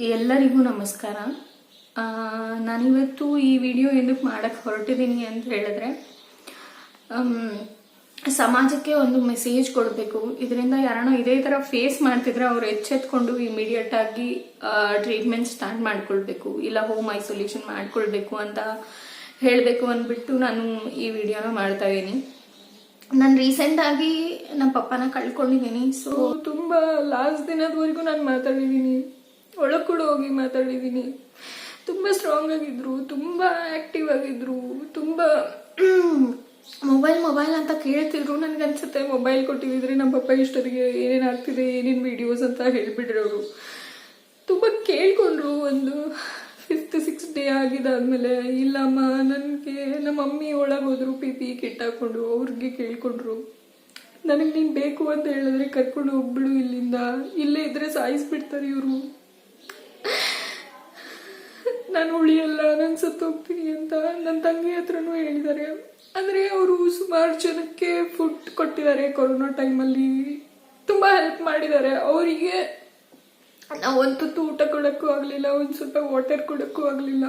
ಎಲ್ಲರಿಗೂ ನಮಸ್ಕಾರ. ನಾನಿವತ್ತು ಈ ವಿಡಿಯೋ ಏನಕ್ಕೆ ಮಾಡಕ್ಕೆ ಹೊರಟಿದ್ದೀನಿ ಅಂತ ಹೇಳಿದ್ರೆ, ಸಮಾಜಕ್ಕೆ ಒಂದು ಮೆಸೇಜ್ ಕೊಡಬೇಕು. ಇದರಿಂದ ಯಾರನ್ನೋ ಇದೇ ಥರ ಫೇಸ್ ಮಾಡ್ತಿದ್ರೆ ಅವ್ರು ಎಚ್ಚೆತ್ಕೊಂಡು ಇಮಿಡಿಯೇಟ್ ಆಗಿ ಟ್ರೀಟ್ಮೆಂಟ್ ಸ್ಟಾರ್ಟ್ ಮಾಡ್ಕೊಳ್ಬೇಕು, ಇಲ್ಲ ಹೋಮ್ ಐಸೋಲೇಷನ್ ಮಾಡ್ಕೊಳ್ಬೇಕು ಅಂತ ಹೇಳಬೇಕು ಅಂದ್ಬಿಟ್ಟು ನಾನು ಈ ವಿಡಿಯೋನ ಮಾಡ್ತಾ ಇದ್ದೀನಿ. ನಾನು ರೀಸೆಂಟ್ ಆಗಿ ನಮ್ಮ ಪಪ್ಪನ ಕಳ್ಕೊಂಡಿದ್ದೀನಿ. ಸೊ ತುಂಬಾ ಲಾಸ್ಟ್ ದಿನದವರೆಗೂ ನಾನು ಮಾತಾಡಿದ್ದೀನಿ, ಒಳಗೆ ಕೂಡ ಹೋಗಿ ಮಾತಾಡಿದ್ದೀನಿ. ತುಂಬಾ ಸ್ಟ್ರಾಂಗ್ ಆಗಿದ್ರು, ತುಂಬಾ ಆಕ್ಟಿವ್ ಆಗಿದ್ರು, ತುಂಬಾ ಮೊಬೈಲ್ ಅಂತ ಕೇಳ್ತಿದ್ರು. ನನ್ಗನ್ಸುತ್ತೆ ಮೊಬೈಲ್ ಕೊಟ್ಟಿದ್ರೆ ನಮ್ಮ ಪಪ್ಪ ಇಷ್ಟೊತ್ತಿಗೆ ಏನೇನ್ ಆಗ್ತಿದೆ, ಏನೇನ್ ವಿಡಿಯೋಸ್ ಅಂತ ಹೇಳ್ಬಿಡ್ರಿ. ಅವರು ತುಂಬಾ ಕೇಳ್ಕೊಂಡ್ರು. ಒಂದು 5th 6th ಡೇ ಆಗಿದಾದ್ಮೇಲೆ, ಇಲ್ಲಮ್ಮ ನನಗೆ ನಮ್ಮ ಮಮ್ಮಿ ಒಳಗೆ ಹೋದ್ರು, ಪಿ ಕಿಟ್ ಹಾಕೊಂಡು ಅವ್ರಿಗೆ ಕೇಳ್ಕೊಂಡ್ರು. ನನಗೆ ನೀನ್ ಬೇಕು ಅಂತ ಹೇಳಿದ್ರೆ ಕರ್ಕೊಂಡು ಹೋಗ್ಬಿಡು ಇಲ್ಲಿಂದ, ಇಲ್ಲೇ ಇದ್ರೆ ಸಾಯಿಸ್ಬಿಡ್ತಾರೆ ಇವರು, ನಾನು ಉಳಿಯಲ್ಲ, ನಾನು ಸತ್ತೋಗ್ತೀನಿ ಅಂತ ನನ್ನ ತಂಗಿ ಹತ್ರನೂ ಹೇಳಿದ್ದಾರೆ. ಅಂದ್ರೆ ಅವರು ಸುಮಾರು ಜನಕ್ಕೆ ಫುಡ್ ಕೊಟ್ಟಿದ್ದಾರೆ. ಕೊರೋನಾ ಟೈಮಲ್ಲಿ ತುಂಬಾ ಹೆಲ್ಪ್ ಮಾಡಿದ್ದಾರೆ. ಅವರಿಗೆ ನಾವು ಒಂದು ತುತ್ತು ಊಟ ಕೊಡಕ್ಕೂ ಆಗ್ಲಿಲ್ಲ, ಒಂದ್ ಸ್ವಲ್ಪ ವಾಟರ್ ಕೊಡಕ್ಕೂ ಆಗ್ಲಿಲ್ಲ.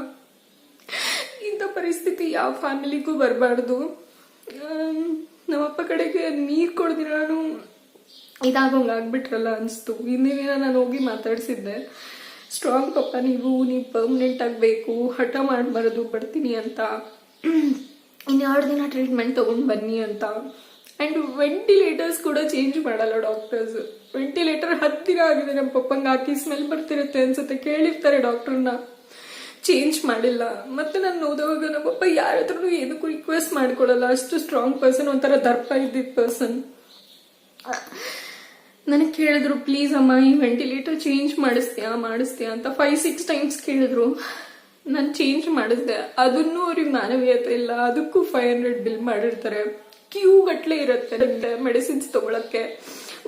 ಇಂಥ ಪರಿಸ್ಥಿತಿ ಯಾವ ಫ್ಯಾಮಿಲಿಗೂ ಬರಬಾರ್ದು. ನಮ್ಮಪ್ಪ ಕಡೆಗೆ ನೀರ್ ಕೊಡ್ದಿರಾನು ಇದಾಗೋಂಗ್ ಆಗ್ಬಿಟ್ರಲ್ಲ ಅನ್ಸ್ತು. ಹಿಂದಿನ ದಿನ ನಾನು ಹೋಗಿ ಮಾತಾಡ್ಸಿದ್ದೆ, ಸ್ಟ್ರಾಂಗ್ ಪಪ್ಪ ನೀವು ಪರ್ಮನೆಂಟ್ ಆಗಬೇಕು, ಹಠ ಮಾಡಬಾರದು, ಬರ್ತೀನಿ ಅಂತ, ಇನ್ನು 2 ದಿನ ಟ್ರೀಟ್ಮೆಂಟ್ ತಗೊಂಡು ಬನ್ನಿ ಅಂತ. ಅಂಡ್ ವೆಂಟಿಲೇಟರ್ಸ್ ಕೂಡ ಚೇಂಜ್ ಮಾಡಲ್ಲ ಡಾಕ್ಟರ್ಸ್. ವೆಂಟಿಲೇಟರ್ 10 ದಿನ ಆಗಿದೆ ನಮ್ಮ ಪಪ್ಪಂಗೆ, ಹಾಕಿ ಸ್ಮೆಲ್ ಬರ್ತಿರುತ್ತೆ ಅನ್ಸುತ್ತೆ, ಕೇಳಿರ್ತಾರೆ ಡಾಕ್ಟರ್ನ, ಚೇಂಜ್ ಮಾಡಿಲ್ಲ. ಮತ್ತೆ ನಾನು ಓದುವಾಗ ನಮ್ಮ ಪಪ್ಪ ಯಾರ ಹತ್ರನೂ ಏನಕ್ಕೂ ರಿಕ್ವೆಸ್ಟ್ ಮಾಡ್ಕೊಳಲ್ಲ, ಅಷ್ಟು ಸ್ಟ್ರಾಂಗ್ ಪರ್ಸನ್, ಒಂಥರ ದರ್ಪ ಇದ್ದಿದ್ದ ಪರ್ಸನ್. ನನಗೆ ಕೇಳಿದ್ರು, ಪ್ಲೀಸ್ ಅಮ್ಮ ಈ ವೆಂಟಿಲೇಟರ್ ಚೇಂಜ್ ಮಾಡಿಸ್ತೀಯಾ ಅಂತ 5-6 ಟೈಮ್ಸ್ ಕೇಳಿದ್ರು. ನಾನು ಚೇಂಜ್ ಮಾಡಿಸ್ದೆ. ಅದನ್ನು ಅವ್ರಿಗೆ ಮಾನವೀಯತೆ ಇಲ್ಲ, ಅದಕ್ಕೂ 500 ಬಿಲ್ ಮಾಡಿರ್ತಾರೆ. ಕ್ಯೂ ಗಟ್ಲೆ ಇರುತ್ತೆ ಮೆಡಿಸಿನ್ಸ್ ತಗೊಳಕ್ಕೆ.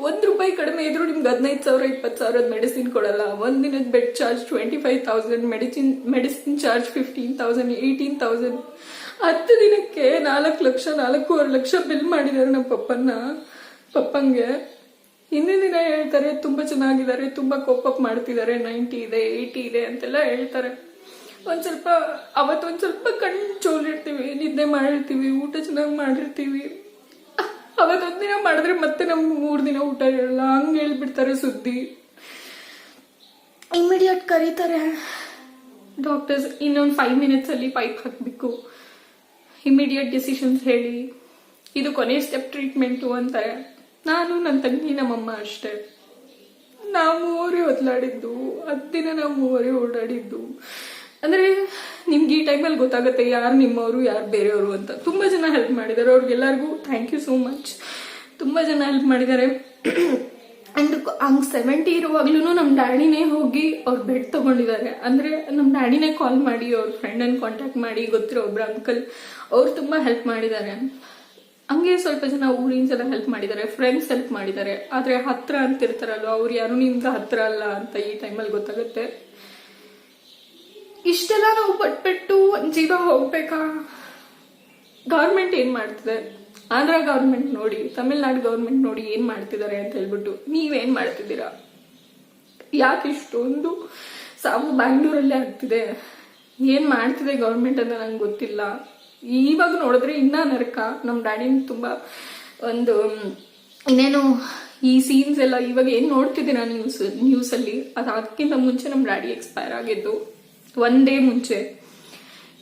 ₹1 ಕಡಿಮೆ ಇದ್ರು ನಿಮ್ಗೆ 15,000 20,000 ಮೆಡಿಸಿನ್ ಕೊಡಲ್ಲ. ಒಂದಿನದ ಬೆಡ್ ಚಾರ್ಜ್ 25,000, ಮೆಡಿಸಿನ್ ಚಾರ್ಜ್ 15,000 18,000. 10 ದಿನಕ್ಕೆ 4 ಲಕ್ಷ 4.25 ಲಕ್ಷ ಬಿಲ್ ಮಾಡಿದ್ದಾರೆ ನಮ್ಮ ಪಪ್ಪಂಗೆ. ಹಿಂದಿನ ದಿನ ಹೇಳ್ತಾರೆ ತುಂಬಾ ಚೆನ್ನಾಗಿದ್ದಾರೆ, ತುಂಬಾ ಕೋಪಪ್ ಮಾಡ್ತಿದ್ದಾರೆ, 90 ಇದೆ 80 ಇದೆ ಅಂತೆಲ್ಲ ಹೇಳ್ತಾರೆ. ಅವತ್ತೊಂದ್ ಸ್ವಲ್ಪ ಕಣ್ಣು ಚೋಲಿರ್ತೀವಿ, ನಿದ್ದೆ ಮಾಡಿರ್ತೀವಿ, ಊಟ ಚೆನ್ನಾಗಿ ಮಾಡಿರ್ತೀವಿ. ಅವತ್ತೊಂದಿನ ಮಾಡಿದ್ರೆ ಮತ್ತೆ ನಮ್ಗೆ 3 ದಿನ ಊಟ ಇರಲ್ಲ, ಹಂಗ ಹೇಳ್ಬಿಡ್ತಾರೆ ಸುದ್ದಿ. ಇಮಿಡಿಯೇಟ್ ಕರೀತಾರೆ ಡಾಕ್ಟರ್ಸ್, ಇನ್ನೊಂದು 5 ಮಿನಿಟ್ಸ್ ಅಲ್ಲಿ ಪೈಪ್ ಹಾಕ್ಬೇಕು, ಇಮಿಡಿಯೇಟ್ ಡಿಸಿಷನ್ಸ್ ಹೇಳಿ, ಇದು ಕೊನೆ ಸ್ಟೆಪ್ ಟ್ರೀಟ್ಮೆಂಟು ಅಂತಾರೆ. ನಾನು, ನನ್ನ ತಂಗಿ, ನಮ್ಮಮ್ಮ ಅಷ್ಟೇ. ನಾವು 3 ಒದ್ಲಾಡಿದ್ದು, 10 ದಿನ ನಾವು 3 ಓಡಾಡಿದ್ದು. ಅಂದ್ರೆ ನಿಮ್ಗೆ ಈ ಟೈಮಲ್ಲಿ ಗೊತ್ತಾಗುತ್ತೆ ಯಾರು ನಿಮ್ಮವರು ಯಾರು ಬೇರೆಯವರು ಅಂತ. ತುಂಬಾ ಜನ ಹೆಲ್ಪ್ ಮಾಡಿದ್ದಾರೆ, ಅವ್ರಿಗೆಲ್ಲರಿಗೂ ಥ್ಯಾಂಕ್ ಯು ಸೋ ಮಚ್. ತುಂಬಾ ಜನ ಹೆಲ್ಪ್ ಮಾಡಿದ್ದಾರೆ. ಅಂಡ್ ಹಂಗ್ 70 ಇರುವಾಗ್ಲೂ ನಮ್ ಡ್ಯಾಡಿನೇ ಹೋಗಿ ಅವ್ರ ಬೆಡ್ ತಗೊಂಡಿದ್ದಾರೆ. ಅಂದ್ರೆ ನಮ್ ಡ್ಯಾಡಿನೇ ಕಾಲ್ ಮಾಡಿ ಅವ್ರ ಫ್ರೆಂಡ್ ಅನ್ನು ಕಾಂಟ್ಯಾಕ್ಟ್ ಮಾಡಿ, ಗೊತ್ತಿರೋ ಒಬ್ರು ಅಂಕಲ್, ಅವ್ರು ತುಂಬಾ ಹೆಲ್ಪ್ ಮಾಡಿದ್ದಾರೆ. ಹಂಗೆ ಸ್ವಲ್ಪ ಜನ ಊರಿನ ಜನ ಹೆಲ್ಪ್ ಮಾಡಿದ್ದಾರೆ, ಫ್ರೆಂಡ್ಸ್ ಹೆಲ್ಪ್ ಮಾಡಿದ್ದಾರೆ. ಆದ್ರೆ ಹತ್ರ ಅಂತಿರ್ತಾರಲ್ವ, ಅವ್ರು ಯಾರು ನಿಮ್ಗೆ ಹತ್ರ ಅಲ್ಲ ಅಂತ ಈ ಟೈಮಲ್ಲಿ ಗೊತ್ತಾಗುತ್ತೆ. ಇಷ್ಟೆಲ್ಲ ನಾವು ಪಟ್ಬಿಟ್ಟು ಜೀವ ಹೋಗ್ಬೇಕಾ? ಗೌರ್ಮೆಂಟ್ ಏನ್ ಮಾಡ್ತಿದೆ? ಆಂಧ್ರ ಗೌರ್ಮೆಂಟ್ ನೋಡಿ, ತಮಿಳ್ನಾಡು ಗೌರ್ಮೆಂಟ್ ನೋಡಿ ಏನ್ ಮಾಡ್ತಿದ್ದಾರೆ ಅಂತ ಹೇಳ್ಬಿಟ್ಟು ನೀವೇನ್ ಮಾಡ್ತಿದ್ದೀರಾ? ಯಾಕೆ ಇಷ್ಟೊಂದು ಸಾವು ಬ್ಯಾಂಗ್ಳೂರಲ್ಲೇ ಆಗ್ತಿದೆ? ಏನ್ ಮಾಡ್ತಿದೆ ಗೌರ್ಮೆಂಟ್ ಅಂತ ನಂಗೆ ಗೊತ್ತಿಲ್ಲ. ಇವಾಗ ನೋಡಿದ್ರೆ ಇನ್ನ ನರಕ. ನಮ್ ಡ್ಯಾಡಿ ತುಂಬಾ ಒಂದು ಇನ್ನೇನು ಈ ಸೀನ್ಸ್ ಎಲ್ಲ ಇವಾಗ ಏನ್ ನೋಡ್ತಿದ್ದೀರಾ ನ್ಯೂಸ್ ಅಲ್ಲಿ, ಅದಕ್ಕಿಂತ ಮುಂಚೆ ನಮ್ ಡ್ಯಾಡಿ ಎಕ್ಸ್ಪೈರ್ ಆಗಿದ್ದು 1 ಡೇ ಮುಂಚೆ.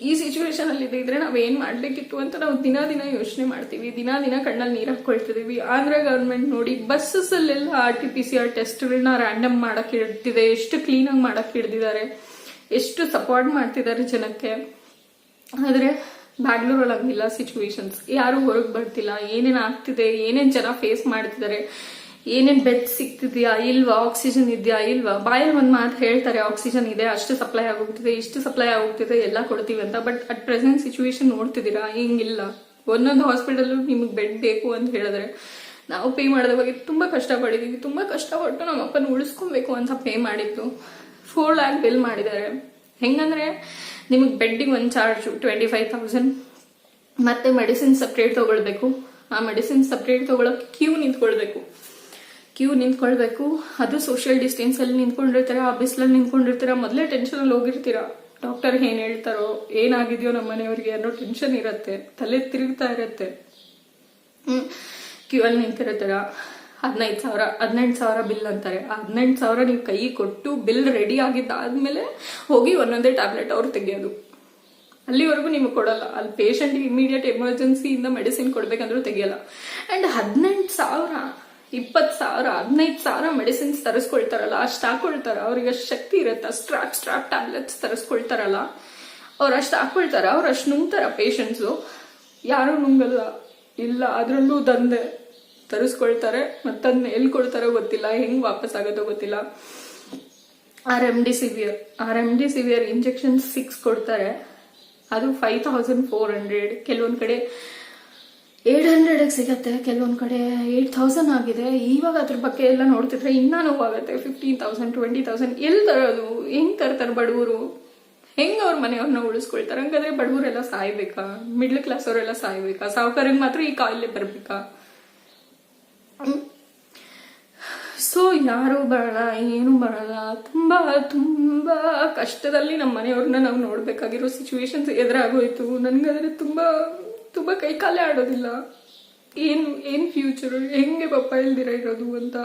ಈ ಸಿಚುವೇಶನ್ ಅಲ್ಲಿ ಇದ್ರೆ ನಾವೇನ್ ಮಾಡ್ಬೇಕಿತ್ತು ಅಂತ ನಾವು ದಿನ ಯೋಚನೆ ಮಾಡ್ತೀವಿ, ದಿನ ಕಣ್ಣಲ್ಲಿ ನೀರ್ ಹಾಕೊಳ್ತಿದೀವಿ. ಆಂಧ್ರ ಗವರ್ಮೆಂಟ್ ನೋಡಿ ಬಸ್ಸಸ್ ಅಲ್ಲೆಲ್ಲ RT-PCR ಟೆಸ್ಟ್ಗಳನ್ನ ರ್ಯಾಂಡಮ್ ಮಾಡಕ್ ಹಿಡ್ದಿದೆ, ಎಷ್ಟು ಕ್ಲೀನ್ ಆಗಿ ಮಾಡಕ್ ಹಿಡ್ದಿದ್ದಾರೆ, ಎಷ್ಟು ಸಪೋರ್ಟ್ ಮಾಡ್ತಿದ್ದಾರೆ ಜನಕ್ಕೆ. ಆದ್ರೆ ಬ್ಯಾಂಗ್ಳೂರಲ್ಲಿ ಹಂಗಿಲ್ಲ ಸಿಚುವೇಶನ್ಸ್. ಯಾರು ಹೊರಗೆ ಬರ್ತಿಲ್ಲ, ಏನೇನ್ ಆಗ್ತಿದೆ, ಏನೇನ್ ಜನ ಫೇಸ್ ಮಾಡ್ತಿದ್ದಾರೆ, ಏನೇನ್ ಬೆಡ್ ಸಿಗ್ತಿದ್ಯಾ ಇಲ್ವಾ, ಆಕ್ಸಿಜನ್ ಇದೆಯಾ ಇಲ್ವಾ, ಬಾಯಲ್ಲಿ ಒಂದ್ ಮಾತು ಹೇಳ್ತಾರೆ, ಆಕ್ಸಿಜನ್ ಇದೆ, ಅಷ್ಟು ಸಪ್ಲೈ ಆಗೋಗ್ತಿದೆ, ಇಷ್ಟು ಸಪ್ಲೈ ಆಗೋಗ್ತಿದೆ, ಎಲ್ಲ ಕೊಡ್ತೀವಿ ಅಂತ. ಬಟ್ ಅಟ್ ಪ್ರೆಸೆಂಟ್ ಸಿಚುವೇಶನ್ ನೋಡ್ತಿದ್ದೀರಾ, ಹಿಂಗಿಲ್ಲ. ಒಂದೊಂದು ಹಾಸ್ಪಿಟಲ್ ನಿಮಗೆ ಬೆಡ್ ಬೇಕು ಅಂತ ಹೇಳಿದ್ರೆ ನಾವು ಪೇ ಮಾಡಿದ ಬಗ್ಗೆ ತುಂಬಾ ಕಷ್ಟಪಟ್ಟಿದೀವಿ. ತುಂಬಾ ಕಷ್ಟಪಟ್ಟು ನಮ್ಮ ಅಪ್ಪನ ಉಳಿಸ್ಕೊಬೇಕು ಅಂತ ಪೇ ಮಾಡಿದ್ದು. 4 lakh ಬಿಲ್ ಮಾಡಿದ್ದಾರೆ. ಹೆಂಗಂದ್ರೆ ನಿಮಗೆ ಬೆಡ್ಡಿಗೆ ಒಂದು ಚಾರ್ಜ್ 25,000, ಮತ್ತೆ ಮೆಡಿಸಿನ್ ಸಪ್ರೇಟ್ ತಗೊಳ್ಬೇಕು. ಆ ಮೆಡಿಸಿನ್ ಸಪ್ರೇಟ್ ತಗೊಳಕ್ಕೆ ಕ್ಯೂ ನಿಂತ್ಕೊಳ್ಬೇಕು. ಕ್ಯೂ ನಿಂತ್ಕೊಳ್ಬೇಕು, ಅದು ಸೋಷಿಯಲ್ ಡಿಸ್ಟೆನ್ಸಲ್ಲಿ ನಿಂತ್ಕೊಂಡಿರ್ತೀರ, ಆ ಬಿಸಿಲಲ್ಲಿ ನಿಂತ್ಕೊಂಡಿರ್ತೀರ, ಮೊದಲೇ ಟೆನ್ಷನಲ್ಲಿ ಹೋಗಿರ್ತೀರ. ಡಾಕ್ಟರ್ ಏನ್ ಹೇಳ್ತಾರೋ, ಏನಾಗಿದೆಯೋ ನಮ್ಮ ಮನೆಯವ್ರಿಗೆ ಅನ್ನೋ ಟೆನ್ಷನ್ ಇರುತ್ತೆ, ತಲೆ ತಿರುಗ್ತಾ ಇರುತ್ತೆ. ಕ್ಯೂ ಅಲ್ಲಿ ನಿಂತಿರ್ತೀರ, 18,000 ಬಿಲ್ ಅಂತಾರೆ. 18,000 ನೀವು ಕೈ ಕೊಟ್ಟು ಬಿಲ್ ರೆಡಿ ಆಗಿದ್ದಾದ್ಮೇಲೆ ಹೋಗಿ ಒಂದೊಂದೇ ಟ್ಯಾಬ್ಲೆಟ್ ಅವ್ರು ತೆಗಿಯೋದು. ಅಲ್ಲಿವರೆಗೂ ನಿಮಗೆ ಕೊಡಲ್ಲ. ಅಲ್ಲಿ ಪೇಷಂಟ್ಗೆ ಇಮಿಡಿಯೇಟ್ ಎಮರ್ಜೆನ್ಸಿಯಿಂದ ಮೆಡಿಸಿನ್ ಕೊಡ್ಬೇಕಂದ್ರೂ ತೆಗಿಯಲ್ಲ. ಅಂಡ್ 18,000, 20,000, 15,000 ಮೆಡಿಸಿನ್ಸ್ ತರಿಸ್ಕೊಳ್ತಾರಲ್ಲ, ಅಷ್ಟು ಹಾಕೊಳ್ತಾರ. ಅವ್ರಿಗೆ ಅಷ್ಟು ಶಕ್ತಿ ಇರುತ್ತೆ. ಸ್ಟ್ರಾಪ್ ಟ್ಯಾಬ್ಲೆಟ್ಸ್ ತರಿಸ್ಕೊಳ್ತಾರಲ್ಲ, ಅವ್ರು ಅಷ್ಟು ಹಾಕೊಳ್ತಾರ, ಅವ್ರು ಅಷ್ಟು ನುಂಗ್ತಾರ ಪೇಷಂಟ್ಸು. ಯಾರು ನುಂಗಲ್ಲ, ಇಲ್ಲ ಅದರಲ್ಲೂ ದಂಧೆ. ತರಿಸ್ಕೊಳ್ತಾರೆ, ಮತ್ತದನ್ನ ಎಲ್ಲಿ ಕೊಡ್ತಾರೋ ಗೊತ್ತಿಲ್ಲ, ಹೆಂಗ್ ವಾಪಸ್ ಆಗೋದೋ ಗೊತ್ತಿಲ್ಲ. ಆ ರೆಮ್ಡಿಸಿವಿಯರ್ ಇಂಜೆಕ್ಷನ್ 6 ಕೊಡ್ತಾರೆ, ಅದು 5,400. ಕೆಲವೊಂದ್ ಕಡೆ 800 ಸಿಗತ್ತೆ, ಕೆಲವೊಂದ್ ಕಡೆ 8,000 ಆಗಿದೆ. ಇವಾಗ ಅದ್ರ ಬಗ್ಗೆ ಎಲ್ಲ ನೋಡ್ತಿದ್ರೆ ಇನ್ನೂ ನೋವಾಗತ್ತೆ. 15,000, 20,000 ಎಲ್ಲಿ ತರೋದು? ಹೆಂಗ್ ತರ್ತಾರೆ ಬಡವರು? ಹೆಂಗ್ ಅವ್ರ ಮನೆಯವ್ರನ್ನ ಉಳಿಸ್ಕೊಳ್ತಾರೆ? ಹಂಗಾದ್ರೆ ಬಡವರೆಲ್ಲ ಸಾಯ್ಬೇಕಾ? ಮಿಡ್ಲ್ ಕ್ಲಾಸ್ ಅವರೆಲ್ಲ ಸಾಯ್ಬೇಕಾ? ಸಾವುಕಾರಿಗೆ ಮಾತ್ರ ಈ ಕಾಯಿಲೆ ಬರ್ಬೇಕಾ? ಸೊ ಯಾರು ಬರಲ್ಲ, ಏನು ಬರಲ್ಲ. ತುಂಬಾ ತುಂಬಾ ಕಷ್ಟದಲ್ಲಿ ನಮ್ಮ ಮನೆಯವ್ರನ್ನ ನಾವು ನೋಡ್ಬೇಕಾಗಿರೋ ಸಿಚುವೇಶನ್ಸ್ ಎದುರಾಗೋಯ್ತು. ನನ್ಗಾದ್ರೆ ತುಂಬಾ ತುಂಬಾ ಕೈ ಕಾಲೇ ಆಡೋದಿಲ್ಲ. ಏನ್ ಫ್ಯೂಚರ್, ಹೆಂಗೆ ಪಪ್ಪ ಇಲ್ದಿರ ಇರೋದು ಅಂತ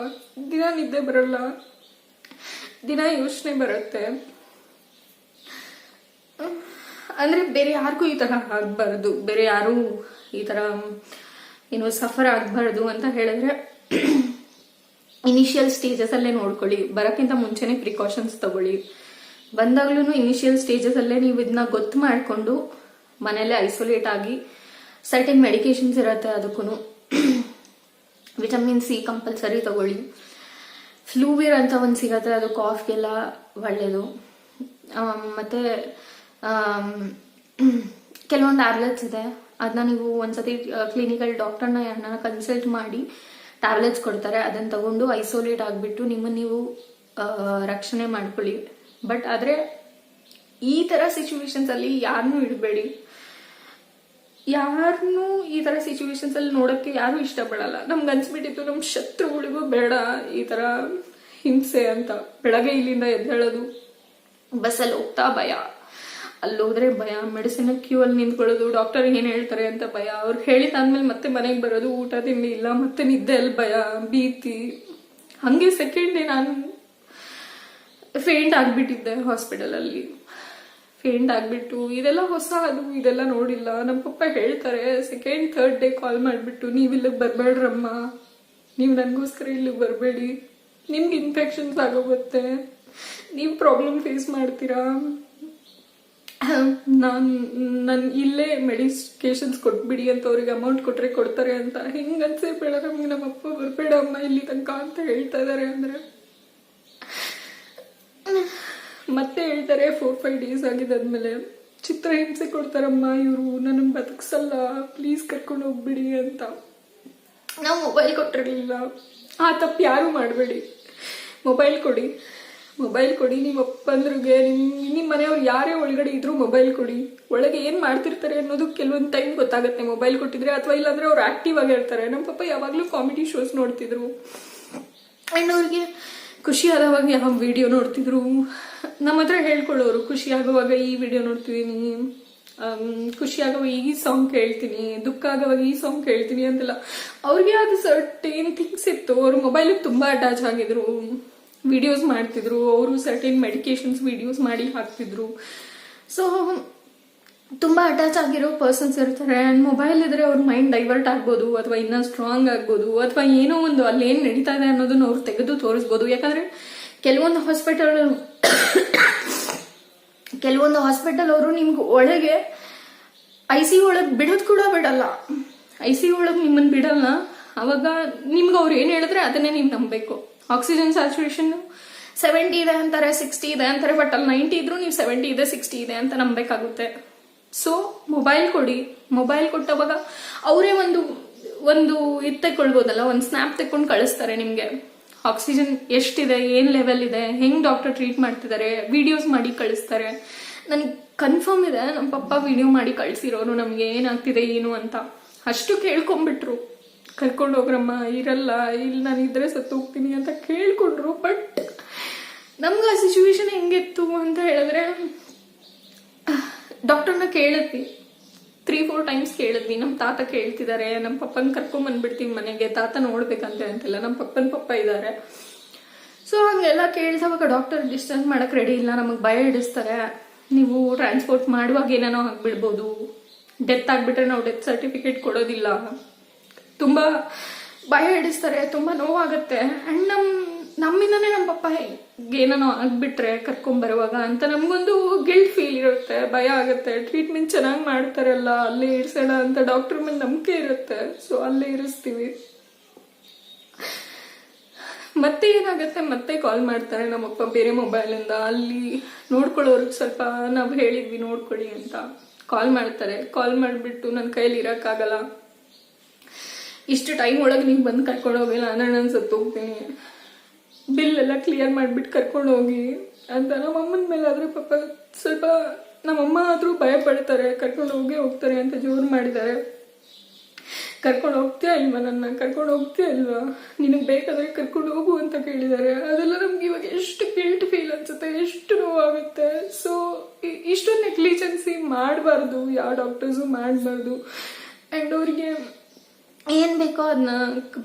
ದಿನ ನಿದ್ದೆ ಬರಲ್ಲ, ದಿನ ಯೋಚನೆ ಬರುತ್ತೆ. ಅಂದ್ರೆ ಬೇರೆ ಯಾರಿಗೂ ಈ ತರ ಆಗ್ಬಾರ್ದು, ಬೇರೆ ಯಾರು ಈ ತರ ಏನು ಸಫರ್ ಆಗ್ಬಾರ್ದು ಅಂತ ಹೇಳಿದ್ರೆ ಇನಿಷಿಯಲ್ ಸ್ಟೇಜಸ್ ಅಲ್ಲೇ ನೋಡ್ಕೊಳ್ಳಿ. ಬರೋಕ್ಕಿಂತ ಮುಂಚೆನೆ ಪ್ರಿಕಾಷನ್ಸ್ ತಗೊಳ್ಳಿ. ಬಂದಾಗ್ಲೂ ಇನಿಷಿಯಲ್ ಸ್ಟೇಜಸ್ ಅಲ್ಲೇ ನೀವು ಇದನ್ನ ಗೊತ್ತು ಮಾಡ್ಕೊಂಡು ಮನೇಲೆ ಐಸೋಲೇಟ್ ಆಗಿ, ಸರ್ಟನ್ ಮೆಡಿಕೇಶನ್ಸ್ ಇರುತ್ತೆ ಅದಕ್ಕೂ. ವಿಟಮಿನ್ ಸಿ ಕಂಪಲ್ಸರಿ ತಗೊಳ್ಳಿ. ಫ್ಲೂವಿರ್ ಅಂತ ಒಂದು ಸಿಗತ್ತೆ, ಅದು ಕಾಫ್ಗೆಲ್ಲ ಒಳ್ಳೇದು. ಮತ್ತೆ ಕೆಲವೊಂದು ಟ್ಯಾಬ್ಲೆಟ್ಸ್ ಇದೆ, ಅದನ್ನ ನೀವು ಒಂದ್ಸತಿ ಕ್ಲಿನಿಕಲ್ ಡಾಕ್ಟರ್ನ ಯಾರನ್ನ ಕನ್ಸಲ್ಟ್ ಮಾಡಿ ಟ್ಯಾಬ್ಲೆಟ್ಸ್ ಕೊಡ್ತಾರೆ, ಅದನ್ನ ತಗೊಂಡು ಐಸೋಲೇಟ್ ಆಗಿಬಿಟ್ಟು ನಿಮ್ಮನ್ನು ನೀವು ರಕ್ಷಣೆ ಮಾಡ್ಕೊಳ್ಳಿ. ಬಟ್ ಆದರೆ ಈ ಥರ ಸಿಚುವೇಶನ್ಸ್ ಅಲ್ಲಿ ಯಾರನ್ನೂ ಇಡಬೇಡಿ. ಯಾರನ್ನೂ ಈ ಥರ ಸಿಚುವೇಶನ್ಸ್ ಅಲ್ಲಿ ನೋಡೋಕ್ಕೆ ಯಾರೂ ಇಷ್ಟಪಡಲ್ಲ. ನಮ್ಗೆ ಅನ್ಸ್ಬಿಟ್ಟಿತ್ತು ನಮ್ಮ ಶತ್ರುಗಳಿಗೂ ಬೇಡ ಈ ಥರ ಹಿಂಸೆ ಅಂತ. ಬೆಳಗ್ಗೆ ಇಲ್ಲಿಂದ ಎದ್ದೇಳೋದು, ಬಸ್ಸಲ್ಲಿ ಹೋಗ್ತಾ ಭಯ, ಅಲ್ಲಿ ಹೋದ್ರೆ ಭಯ, ಮೆಡಿಸಿನ್ ಕ್ಯೂ ಅಲ್ಲಿ ನಿಂತ್ಕೊಳ್ಳೋದು, ಡಾಕ್ಟರ್ ಏನ್ ಹೇಳ್ತಾರೆ ಅಂತ ಭಯ, ಅವ್ರು ಹೇಳಿದಾದ್ಮೇಲೆ ಮತ್ತೆ ಮನೆಗೆ ಬರೋದು, ಊಟ ತಿಂಡಿ ಇಲ್ಲ, ಮತ್ತೆ ನಿದ್ದೆ ಅಲ್ಲಿ ಭಯ, ಭೀತಿ. ಹಂಗೆ ಸೆಕೆಂಡ್ ಡೇ ನಾನು ಫೇಂಟ್ ಆಗ್ಬಿಟ್ಟಿದ್ದೆ ಹಾಸ್ಪಿಟಲ್ ಅಲ್ಲಿ. ಫೇಂಟ್ ಆಗ್ಬಿಟ್ಟು ಇದೆಲ್ಲ ಹೊಸ, ಅದು ಇದೆಲ್ಲ ನೋಡಿಲ್ಲ. ನಮ್ಮ ಪಪ್ಪ ಹೇಳ್ತಾರೆ ಸೆಕೆಂಡ್ ಥರ್ಡ್ ಡೇ ಕಾಲ್ ಮಾಡ್ಬಿಟ್ಟು, ನೀವ್ ಇಲ್ಲಿಗೆ ಬರ್ಬೇಡ್ರಮ್ಮ, ನೀವು ನನಗೋಸ್ಕರ ಇಲ್ಲಿಗೆ ಬರಬೇಡಿ, ನಿಮ್ಗೆ ಇನ್ಫೆಕ್ಷನ್ಸ್ ಆಗೋಗುತ್ತೆ, ನೀವು ಪ್ರಾಬ್ಲಮ್ ಫೇಸ್ ಮಾಡ್ತೀರಾ, ನಾನು ಇಲ್ಲೇ ಮೆಡಿಕೇಶನ್ಸ್ ಕೊಟ್ಬಿಡಿ ಅಂತ ಅವ್ರಿಗೆ ಅಮೌಂಟ್ ಕೊಟ್ರೆ ಕೊಡ್ತಾರೆ ಅಂತ. ಹೆಂಗ್ ಅನ್ಸೇ ಬೇಡ ನಮ್ಗೆ, ನಮ್ಮಪ್ಪ ಬರ್ಬೇಡ ಅಮ್ಮ ಇಲ್ಲಿ ತನಕ ಅಂತ ಹೇಳ್ತಾ ಇದಾರೆ. ಅಂದ್ರೆ ಮತ್ತೆ ಹೇಳ್ತಾರೆ 4-5 ಡೇಸ್ ಆಗಿದ್ದಾದ್ಮೇಲೆ ಚಿತ್ರಹಿಂಸೆ ಕೊಡ್ತಾರಮ್ಮ ಇವರು, ನನಗೆ ಬದುಕ್ಸಲ್ಲ, ಪ್ಲೀಸ್ ಕರ್ಕೊಂಡು ಹೋಗ್ಬಿಡಿ ಅಂತ. ನಾವು ಮೊಬೈಲ್ ಕೊಟ್ಟಿರ್ಲಿಲ್ಲ. ಆ ತಪ್ಪು ಯಾರು ಮಾಡಬೇಡಿ. ಮೊಬೈಲ್ ಕೊಡಿ, ನಿಮ್ಮ ಅಪ್ಪಂದ್ರಿಗೆ, ನಿಮ್ಮ ಮನೆಯವ್ರು ಯಾರೇ ಒಳಗಡೆ ಇದ್ರು ಮೊಬೈಲ್ ಕೊಡಿ. ಒಳಗೆ ಏನ್ ಮಾಡ್ತಿರ್ತಾರೆ ಅನ್ನೋದು ಕೆಲವೊಂದು ಟೈಮ್ ಗೊತ್ತಾಗುತ್ತೆ ಮೊಬೈಲ್ ಕೊಟ್ಟಿದ್ರೆ, ಅಥವಾ ಇಲ್ಲಾಂದ್ರೆ ಅವ್ರು ಆಕ್ಟಿವ್ ಆಗಿರ್ತಾರೆ. ನಮ್ಮ ಪಪ್ಪ ಯಾವಾಗ್ಲೂ ಕಾಮಿಡಿ ಶೋಸ್ ನೋಡ್ತಿದ್ರು, ಅಂಡ್ ಅವ್ರಿಗೆ ಖುಷಿ ಆದವಾಗ ಯಾವ ವಿಡಿಯೋ ನೋಡ್ತಿದ್ರು, ನಮ್ಮ ಹತ್ರ ಹೇಳ್ಕೊಳ್ಳೋರು. ಖುಷಿ ಆಗುವಾಗ ಈ ವಿಡಿಯೋ ನೋಡ್ತಿದೀನಿ, ಖುಷಿ ಆಗುವಾಗ ಈ ಸಾಂಗ್ ಕೇಳ್ತೀನಿ, ದುಃಖ ಆಗುವಾಗ ಈ ಸಾಂಗ್ ಕೇಳ್ತೀನಿ ಅಂತೆಲ್ಲ. ಅವ್ರಿಗೆ ಅದು ಸರ್ಟೇನ್ ಥಿಂಗ್ಸ್ ಇತ್ತು. ಅವ್ರು ಮೊಬೈಲಿಗೆ ತುಂಬಾ ಅಟ್ಯಾಚ್ ಆಗಿದ್ರು, ವಿಡಿಯೋಸ್ ಮಾಡ್ತಿದ್ರು, ಅವರು ಸರ್ಟೇನ್ ಮೆಡಿಕೇಶನ್ಸ್ ವಿಡಿಯೋಸ್ ಮಾಡಿ ಹಾಕ್ತಿದ್ರು. ಸೊ ತುಂಬಾ ಅಟ್ಯಾಚ್ ಆಗಿರೋ ಪರ್ಸನ್ಸ್ ಇರ್ತಾರೆ. ಅಂಡ್ ಮೊಬೈಲ್ ಇದ್ರೆ ಅವ್ರ ಮೈಂಡ್ ಡೈವರ್ಟ್ ಆಗ್ಬೋದು, ಅಥವಾ ಇನ್ನೂ ಸ್ಟ್ರಾಂಗ್ ಆಗ್ಬೋದು, ಅಥವಾ ಏನೋ ಒಂದು ಅಲ್ಲಿ ಏನ್ ನಡೀತಾ ಇದೆ ಅನ್ನೋದನ್ನ ಅವ್ರು ತೆಗೆದು ತೋರಿಸ್ಬೋದು. ಯಾಕಂದ್ರೆ ಕೆಲವೊಂದು ಹಾಸ್ಪಿಟಲ್ ಅವರು ನಿಮ್ಗೆ ಒಳಗೆ ICU ಒಳಗೆ ಬಿಡೋದು ಕೂಡ ಬಿಡಲ್ಲ. ICU ಒಳಗೆ ನಿಮ್ಮನ್ನ ಬಿಡಲ್ಲ. ಅವಾಗ ನಿಮ್ಗೆ ಅವ್ರು ಏನ್ ಹೇಳಿದ್ರೆ ಅದನ್ನೇ ನೀವು ನಂಬಬೇಕು. ಆಕ್ಸಿಜನ್ ಸ್ಯಾಚುರೇಷನ್ 70 ಇದೆ ಅಂತಾರೆ, 60 ಇದೆ ಅಂತಾರೆ, ಬಟ್ ಅಲ್ಲಿ 90 ಇದ್ರು ನೀವು 70 ಇದೆ 60 ಇದೆ ಅಂತ ನಂಬೇಕಾಗುತ್ತೆ. ಸೊ ಮೊಬೈಲ್ ಕೊಡಿ. ಮೊಬೈಲ್ ಕೊಟ್ಟವಾಗ ಅವರೇ ಒಂದು ಇದು ತಗೊಳ್ಬೋದಲ್ಲ, ಒಂದು ಸ್ನ್ಯಾಪ್ ತೆಕ್ಕೊಂಡು ಕಳಿಸ್ತಾರೆ ನಿಮ್ಗೆ. ಆಕ್ಸಿಜನ್ ಎಷ್ಟಿದೆ, ಏನ್ ಲೆವೆಲ್ ಇದೆ, ಹೆಂಗ್ ಡಾಕ್ಟರ್ ಟ್ರೀಟ್ ಮಾಡ್ತಿದ್ದಾರೆ, ವಿಡಿಯೋಸ್ ಮಾಡಿ ಕಳಿಸ್ತಾರೆ. ನನ್ಗೆ ಕನ್ಫರ್ಮ್ ಇದೆ ನಮ್ಮ ಪಪ್ಪ ವಿಡಿಯೋ ಮಾಡಿ ಕಳ್ಸಿರೋರು ನಮ್ಗೆ ಏನಾಗ್ತಿದೆ ಏನು ಅಂತ. ಅಷ್ಟು ಕೇಳ್ಕೊಂಡ್ಬಿಟ್ರು. ಕರ್ಕೊಂಡು ಹೋಗ್ರಮ್ಮ, ಇರಲ್ಲ, ಇಲ್ಲಿ ನಾನು ಇದ್ರೆ ಸತ್ತು ಹೋಗ್ತೀನಿ ಅಂತ ಕೇಳ್ಕೊಂಡ್ರು. ಬಟ್ ನಮ್ಗೆ ಆ ಸಿಚುವೇಶನ್ ಹೆಂಗಿತ್ತು ಅಂತ ಹೇಳಿದ್ರೆ, ಡಾಕ್ಟರ್ನ ಕೇಳಿದ್ವಿ, 3-4 ಟೈಮ್ಸ್ ಕೇಳಿದ್ವಿ. ನಮ್ಮ ತಾತ ಕೇಳ್ತಿದ್ದಾರೆ, ನಮ್ಮ ಪಪ್ಪನ ಕರ್ಕೊಂಬಂದ್ಬಿಡ್ತೀವಿ ಮನೆಗೆ, ತಾತ ನೋಡ್ಬೇಕಂತೆ ಅಂತಿಲ್ಲ, ನಮ್ಮ ಪಪ್ಪನ ಪಪ್ಪ ಇದ್ದಾರೆ. ಸೊ ಹಂಗೆಲ್ಲ ಕೇಳಿದವಾಗ ಡಾಕ್ಟರ್ ಡಿಸ್ಚಾರ್ಜ್ ಮಾಡಕ್ ರೆಡಿ ಇಲ್ಲ, ನಮಗೆ ಭಯ ಹಿಡಿಸ್ತಾರೆ, ನೀವು ಟ್ರಾನ್ಸ್ಪೋರ್ಟ್ ಮಾಡುವಾಗ ಏನೇನೋ ಆಗ್ಬಿಡ್ಬೋದು, ಡೆತ್ ಆಗ್ಬಿಟ್ರೆ ನಾವು ಡೆತ್ ಸರ್ಟಿಫಿಕೇಟ್ ಕೊಡೋದಿಲ್ಲ, ತುಂಬಾ ಭಯ ಹಿಡಿಸ್ತಾರೆ, ತುಂಬಾ ನೋವಾಗುತ್ತೆ. ಅಂಡ್ ನಮ್ಮಿಂದನೇ ನಮ್ಮ ಪಪ್ಪ ಏನೋ ಆಗ್ಬಿಟ್ರೆ ಕರ್ಕೊಂಬರುವಾಗ ಅಂತ ನಮ್ಗೊಂದು ಗಿಲ್ಟ್ ಫೀಲ್ ಇರುತ್ತೆ, ಭಯ ಆಗುತ್ತೆ. ಟ್ರೀಟ್ಮೆಂಟ್ ಚೆನ್ನಾಗಿ ಮಾಡ್ತಾರಲ್ಲ, ಅಲ್ಲೇ ಇರಿಸೋಣ ಅಂತ ಡಾಕ್ಟರ್ ಮೇಲೆ ನಂಬಿಕೆ ಇರುತ್ತೆ, ಸೊ ಅಲ್ಲೇ ಇರಿಸ್ತೀವಿ. ಮತ್ತೆ ಏನಾಗುತ್ತೆ, ಮತ್ತೆ ಕಾಲ್ ಮಾಡ್ತಾರೆ ನಮ್ಮಪ್ಪ ಬೇರೆ ಮೊಬೈಲಿಂದ, ಅಲ್ಲಿ ನೋಡ್ಕೊಳ್ಳೋರ್ಗೆ ಸ್ವಲ್ಪ ನಾವು ಹೇಳಿದ್ವಿ ನೋಡ್ಕೊಳ್ಳಿ ಅಂತ ಕಾಲ್ ಮಾಡ್ತಾರೆ. ಕಾಲ್ ಮಾಡಿಬಿಟ್ಟು ನನ್ನ ಕೈಯಲ್ಲಿ ಇರೋಕ್ಕಾಗಲ್ಲ, ಇಷ್ಟು ಟೈಮ್ ಒಳಗೆ ನೀವು ಬಂದು ಕರ್ಕೊಂಡು ಹೋಗಿಲ್ಲ ಅಂದ್ರೆ ನಾನು ಸತ್ತು ಹೋಗ್ತೀನಿ, ಬಿಲ್ ಎಲ್ಲ ಕ್ಲಿಯರ್ ಮಾಡಿಬಿಟ್ಟು ಕರ್ಕೊಂಡು ಹೋಗಿ ಅಂತ. ನಮ್ಮಮ್ಮನ ಮೇಲೆ ಆದ್ರೆ ಪಾಪ ಸ್ವಲ್ಪ, ನಮ್ಮಮ್ಮ ಆದ್ರೂ ಭಯ ಪಡ್ತಾರೆ, ಕರ್ಕೊಂಡು ಹೋಗ್ತಾರೆ ಅಂತ ಜೋರು ಮಾಡಿದ್ದಾರೆ. ಕರ್ಕೊಂಡು ಹೋಗ್ತೀಯಾ ಇಲ್ವಾ, ನನ್ನ ಕರ್ಕೊಂಡು ಹೋಗ್ತೀಯಾ ಇಲ್ವಾ, ನಿನಗೆ ಬೇಕಾದ್ರೆ ಕರ್ಕೊಂಡು ಹೋಗು ಅಂತ ಕೇಳಿದ್ದಾರೆ. ಅದೆಲ್ಲ ನಮ್ಗೆ ಇವಾಗ ಎಷ್ಟು ಗಿಲ್ಟ್ ಫೀಲ್ ಅನ್ಸುತ್ತೆ, ಎಷ್ಟು ನೋವಾಗುತ್ತೆ. ಸೊ ಇಷ್ಟೊಂದು ನೆಗ್ಲಿಜೆನ್ಸಿ ಮಾಡಬಾರ್ದು, ಯಾವ ಡಾಕ್ಟರ್ಸು ಮಾಡಬಾರ್ದು. ಆ್ಯಂಡ್ ಅವ್ರಿಗೆ ಏನ್ ಬೇಕೋ ಅದನ್ನ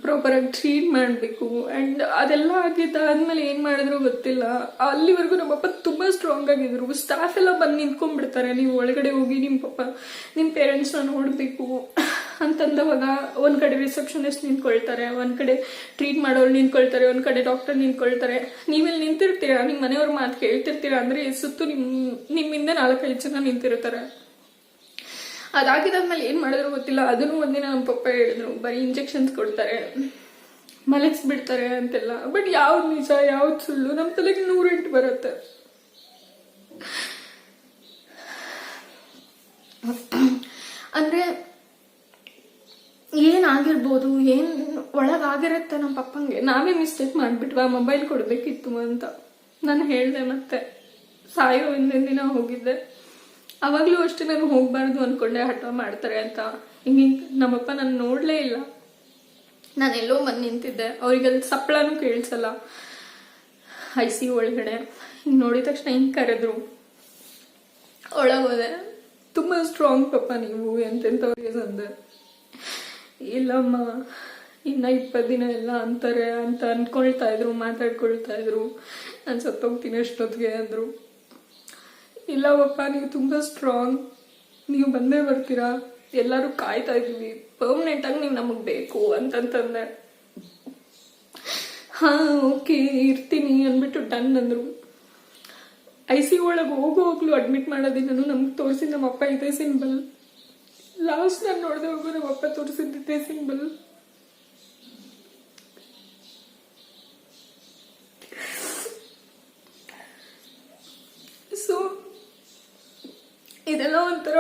ಪ್ರಾಪರ್ ಆಗಿ ಟ್ರೀಟ್ ಮಾಡಬೇಕು. ಅಂಡ್ ಅದೆಲ್ಲ ಆಗಿದ್ದಾದ್ಮೇಲೆ ಏನ್ ಮಾಡಿದ್ರು ಗೊತ್ತಿಲ್ಲ, ಅಲ್ಲಿವರೆಗೂ ನಮ್ಮಪ್ಪ ತುಂಬಾ ಸ್ಟ್ರಾಂಗ್ ಆಗಿದ್ರು. ಸ್ಟಾಫ್ ಎಲ್ಲ ಬಂದು ನಿಂತ್ಕೊಂಡ್ಬಿಡ್ತಾರೆ, ನೀವು ಒಳಗಡೆ ಹೋಗಿ ನಿಮ್ ಪೇರೆಂಟ್ಸ್ನ ನೋಡ್ಬೇಕು ಅಂತಂದವಾಗ ಒಂದ್ ಕಡೆ ರಿಸೆಪ್ಷನಿಸ್ಟ್ ನಿಂತ್ಕೊಳ್ತಾರೆ, ಒಂದ್ ಕಡೆ ಟ್ರೀಟ್ ಮಾಡೋರು ನಿಂತ್ಕೊಳ್ತಾರೆ, ಒಂದ್ ಕಡೆ ಡಾಕ್ಟರ್ ನಿಂತ್ಕೊಳ್ತಾರೆ. ನೀವಿಲ್ಲಿ ನಿಂತಿರ್ತೀರಾ, ನಿಮ್ ಮನೆಯವ್ರ ಮಾತು ಕೇಳ್ತಿರ್ತೀರಾ ಅಂದ್ರೆ ಸುತ್ತು ನಿಮ್ಮಿಂದ 4-5 ಜನ ನಿಂತಿರ್ತಾರೆ. ಅದಾಗಿದ್ದಾದ್ಮೇಲೆ ಏನ್ ಮಾಡಿದ್ರು ಗೊತ್ತಿಲ್ಲ. ಅದನ್ನು ಒಂದಿನ ನಮ್ಮ ಪಪ್ಪ ಹೇಳಿದ್ರು, ಬರೀ ಇಂಜೆಕ್ಷನ್ಸ್ ಕೊಡ್ತಾರೆ, ಮಲಗಿಸ್ಬಿಡ್ತಾರೆ ಅಂತೆಲ್ಲ. ಬಟ್ ಯಾವ್ದು ನಿಜ ಯಾವ್ದು ಸುಳ್ಳು ನಮ್ಮ ತಲೆಗೆ 108 ಬರುತ್ತೆ. ಅಂದ್ರೆ ಏನಾಗಿರ್ಬೋದು, ಏನ್ ಒಳಗಾಗಿರುತ್ತೆ ನಮ್ಮ ಪಪ್ಪಂಗೆ. ನಾವೇ ಮಿಸ್ಟೇಕ್ ಮಾಡ್ಬಿಟ್ವಾ, ಮೊಬೈಲ್ ಕೊಡ್ಬೇಕಿತ್ತು ಅಂತ ನಾನು ಹೇಳ್ದೆ. ಮತ್ತೆ ಸಾಯೋ ಹಿಂದಿನ ದಿನ ಹೋಗಿದ್ದೆ, ಅವಾಗ್ಲೂ ಅಷ್ಟೇ ನಾನು ಹೋಗ್ಬಾರ್ದು ಅನ್ಕೊಂಡೆ, ಹಠ ಮಾಡ್ತಾರೆ ಅಂತ. ಹಿಂಗೆ ನಮ್ಮಪ್ಪ ನಾನು ನೋಡ್ಲೇ ಇಲ್ಲ, ನಾನು ಎಲ್ಲೋ ಬಂದು ನಿಂತಿದ್ದೆ, ಅವ್ರಿಗೆ ಅಲ್ಲಿ ಸಪ್ಪಳನೂ ಕೇಳಿಸಲ್ಲ ICU ಒಳಗಡೆ. ಹಿಂಗೆ ನೋಡಿದ ತಕ್ಷಣ ಹಿಂಗೆ ಕರೆದ್ರು, ಒಳಗೋದೆ. ತುಂಬಾ ಸ್ಟ್ರಾಂಗ್ ಪಪ್ಪ ನೀವು ಎಂತೆಂಥವ್ರಿಗೆ ಸಂದೆ. ಇಲ್ಲಮ್ಮ, ಇನ್ನ 20 ದಿನ ಎಲ್ಲ ಅಂತಾರೆ ಅಂತ ಅನ್ಕೊಳ್ತಾ ಇದ್ರು, ಮಾತಾಡ್ಕೊಳ್ತಾ ಇದ್ರು, ನಾನು ಸತ್ತೋಗ್ತೀನಿ ಅಷ್ಟೊತ್ತಿಗೆ ಅಂದ್ರು. ಇಲ್ಲವಪ್ಪ, ನೀವು ತುಂಬಾ ಸ್ಟ್ರಾಂಗ್, ನೀವು ಬಂದೇ ಬರ್ತೀರಾ, ಎಲ್ಲರೂ ಕಾಯ್ತಾ ಇದೀವಿ, ಪರ್ಮನೆಂಟ್ ಆಗಿ ನೀವು ನಮಗ್ ಬೇಕು ಅಂತಂತಂದೆ. ಹಾ ಓಕೆ ಇರ್ತೀನಿ ಅಂದ್ಬಿಟ್ಟು ಡನ್ ಅಂದ್ರು. ICU ಒಳಗೆ ಹೋಗ್ಲು ಅಡ್ಮಿಟ್ ಮಾಡೋದಿನ್ನು ನಮ್ಗೆ ತೋರಿಸಿದ ನಮ್ಮಪ್ಪ ಇದೇ ಸಿಂಬಲ್. ಲಾಸ್ಟ್ ನಾನು ನೋಡ್ದೆ ಹೋಗು ನಮ್ಮಪ್ಪ ತೋರಿಸಿದ್ದೆ ಸಿಂಬಲ್. ಸೊ ಇದೆಲ್ಲ ಒಂಥರ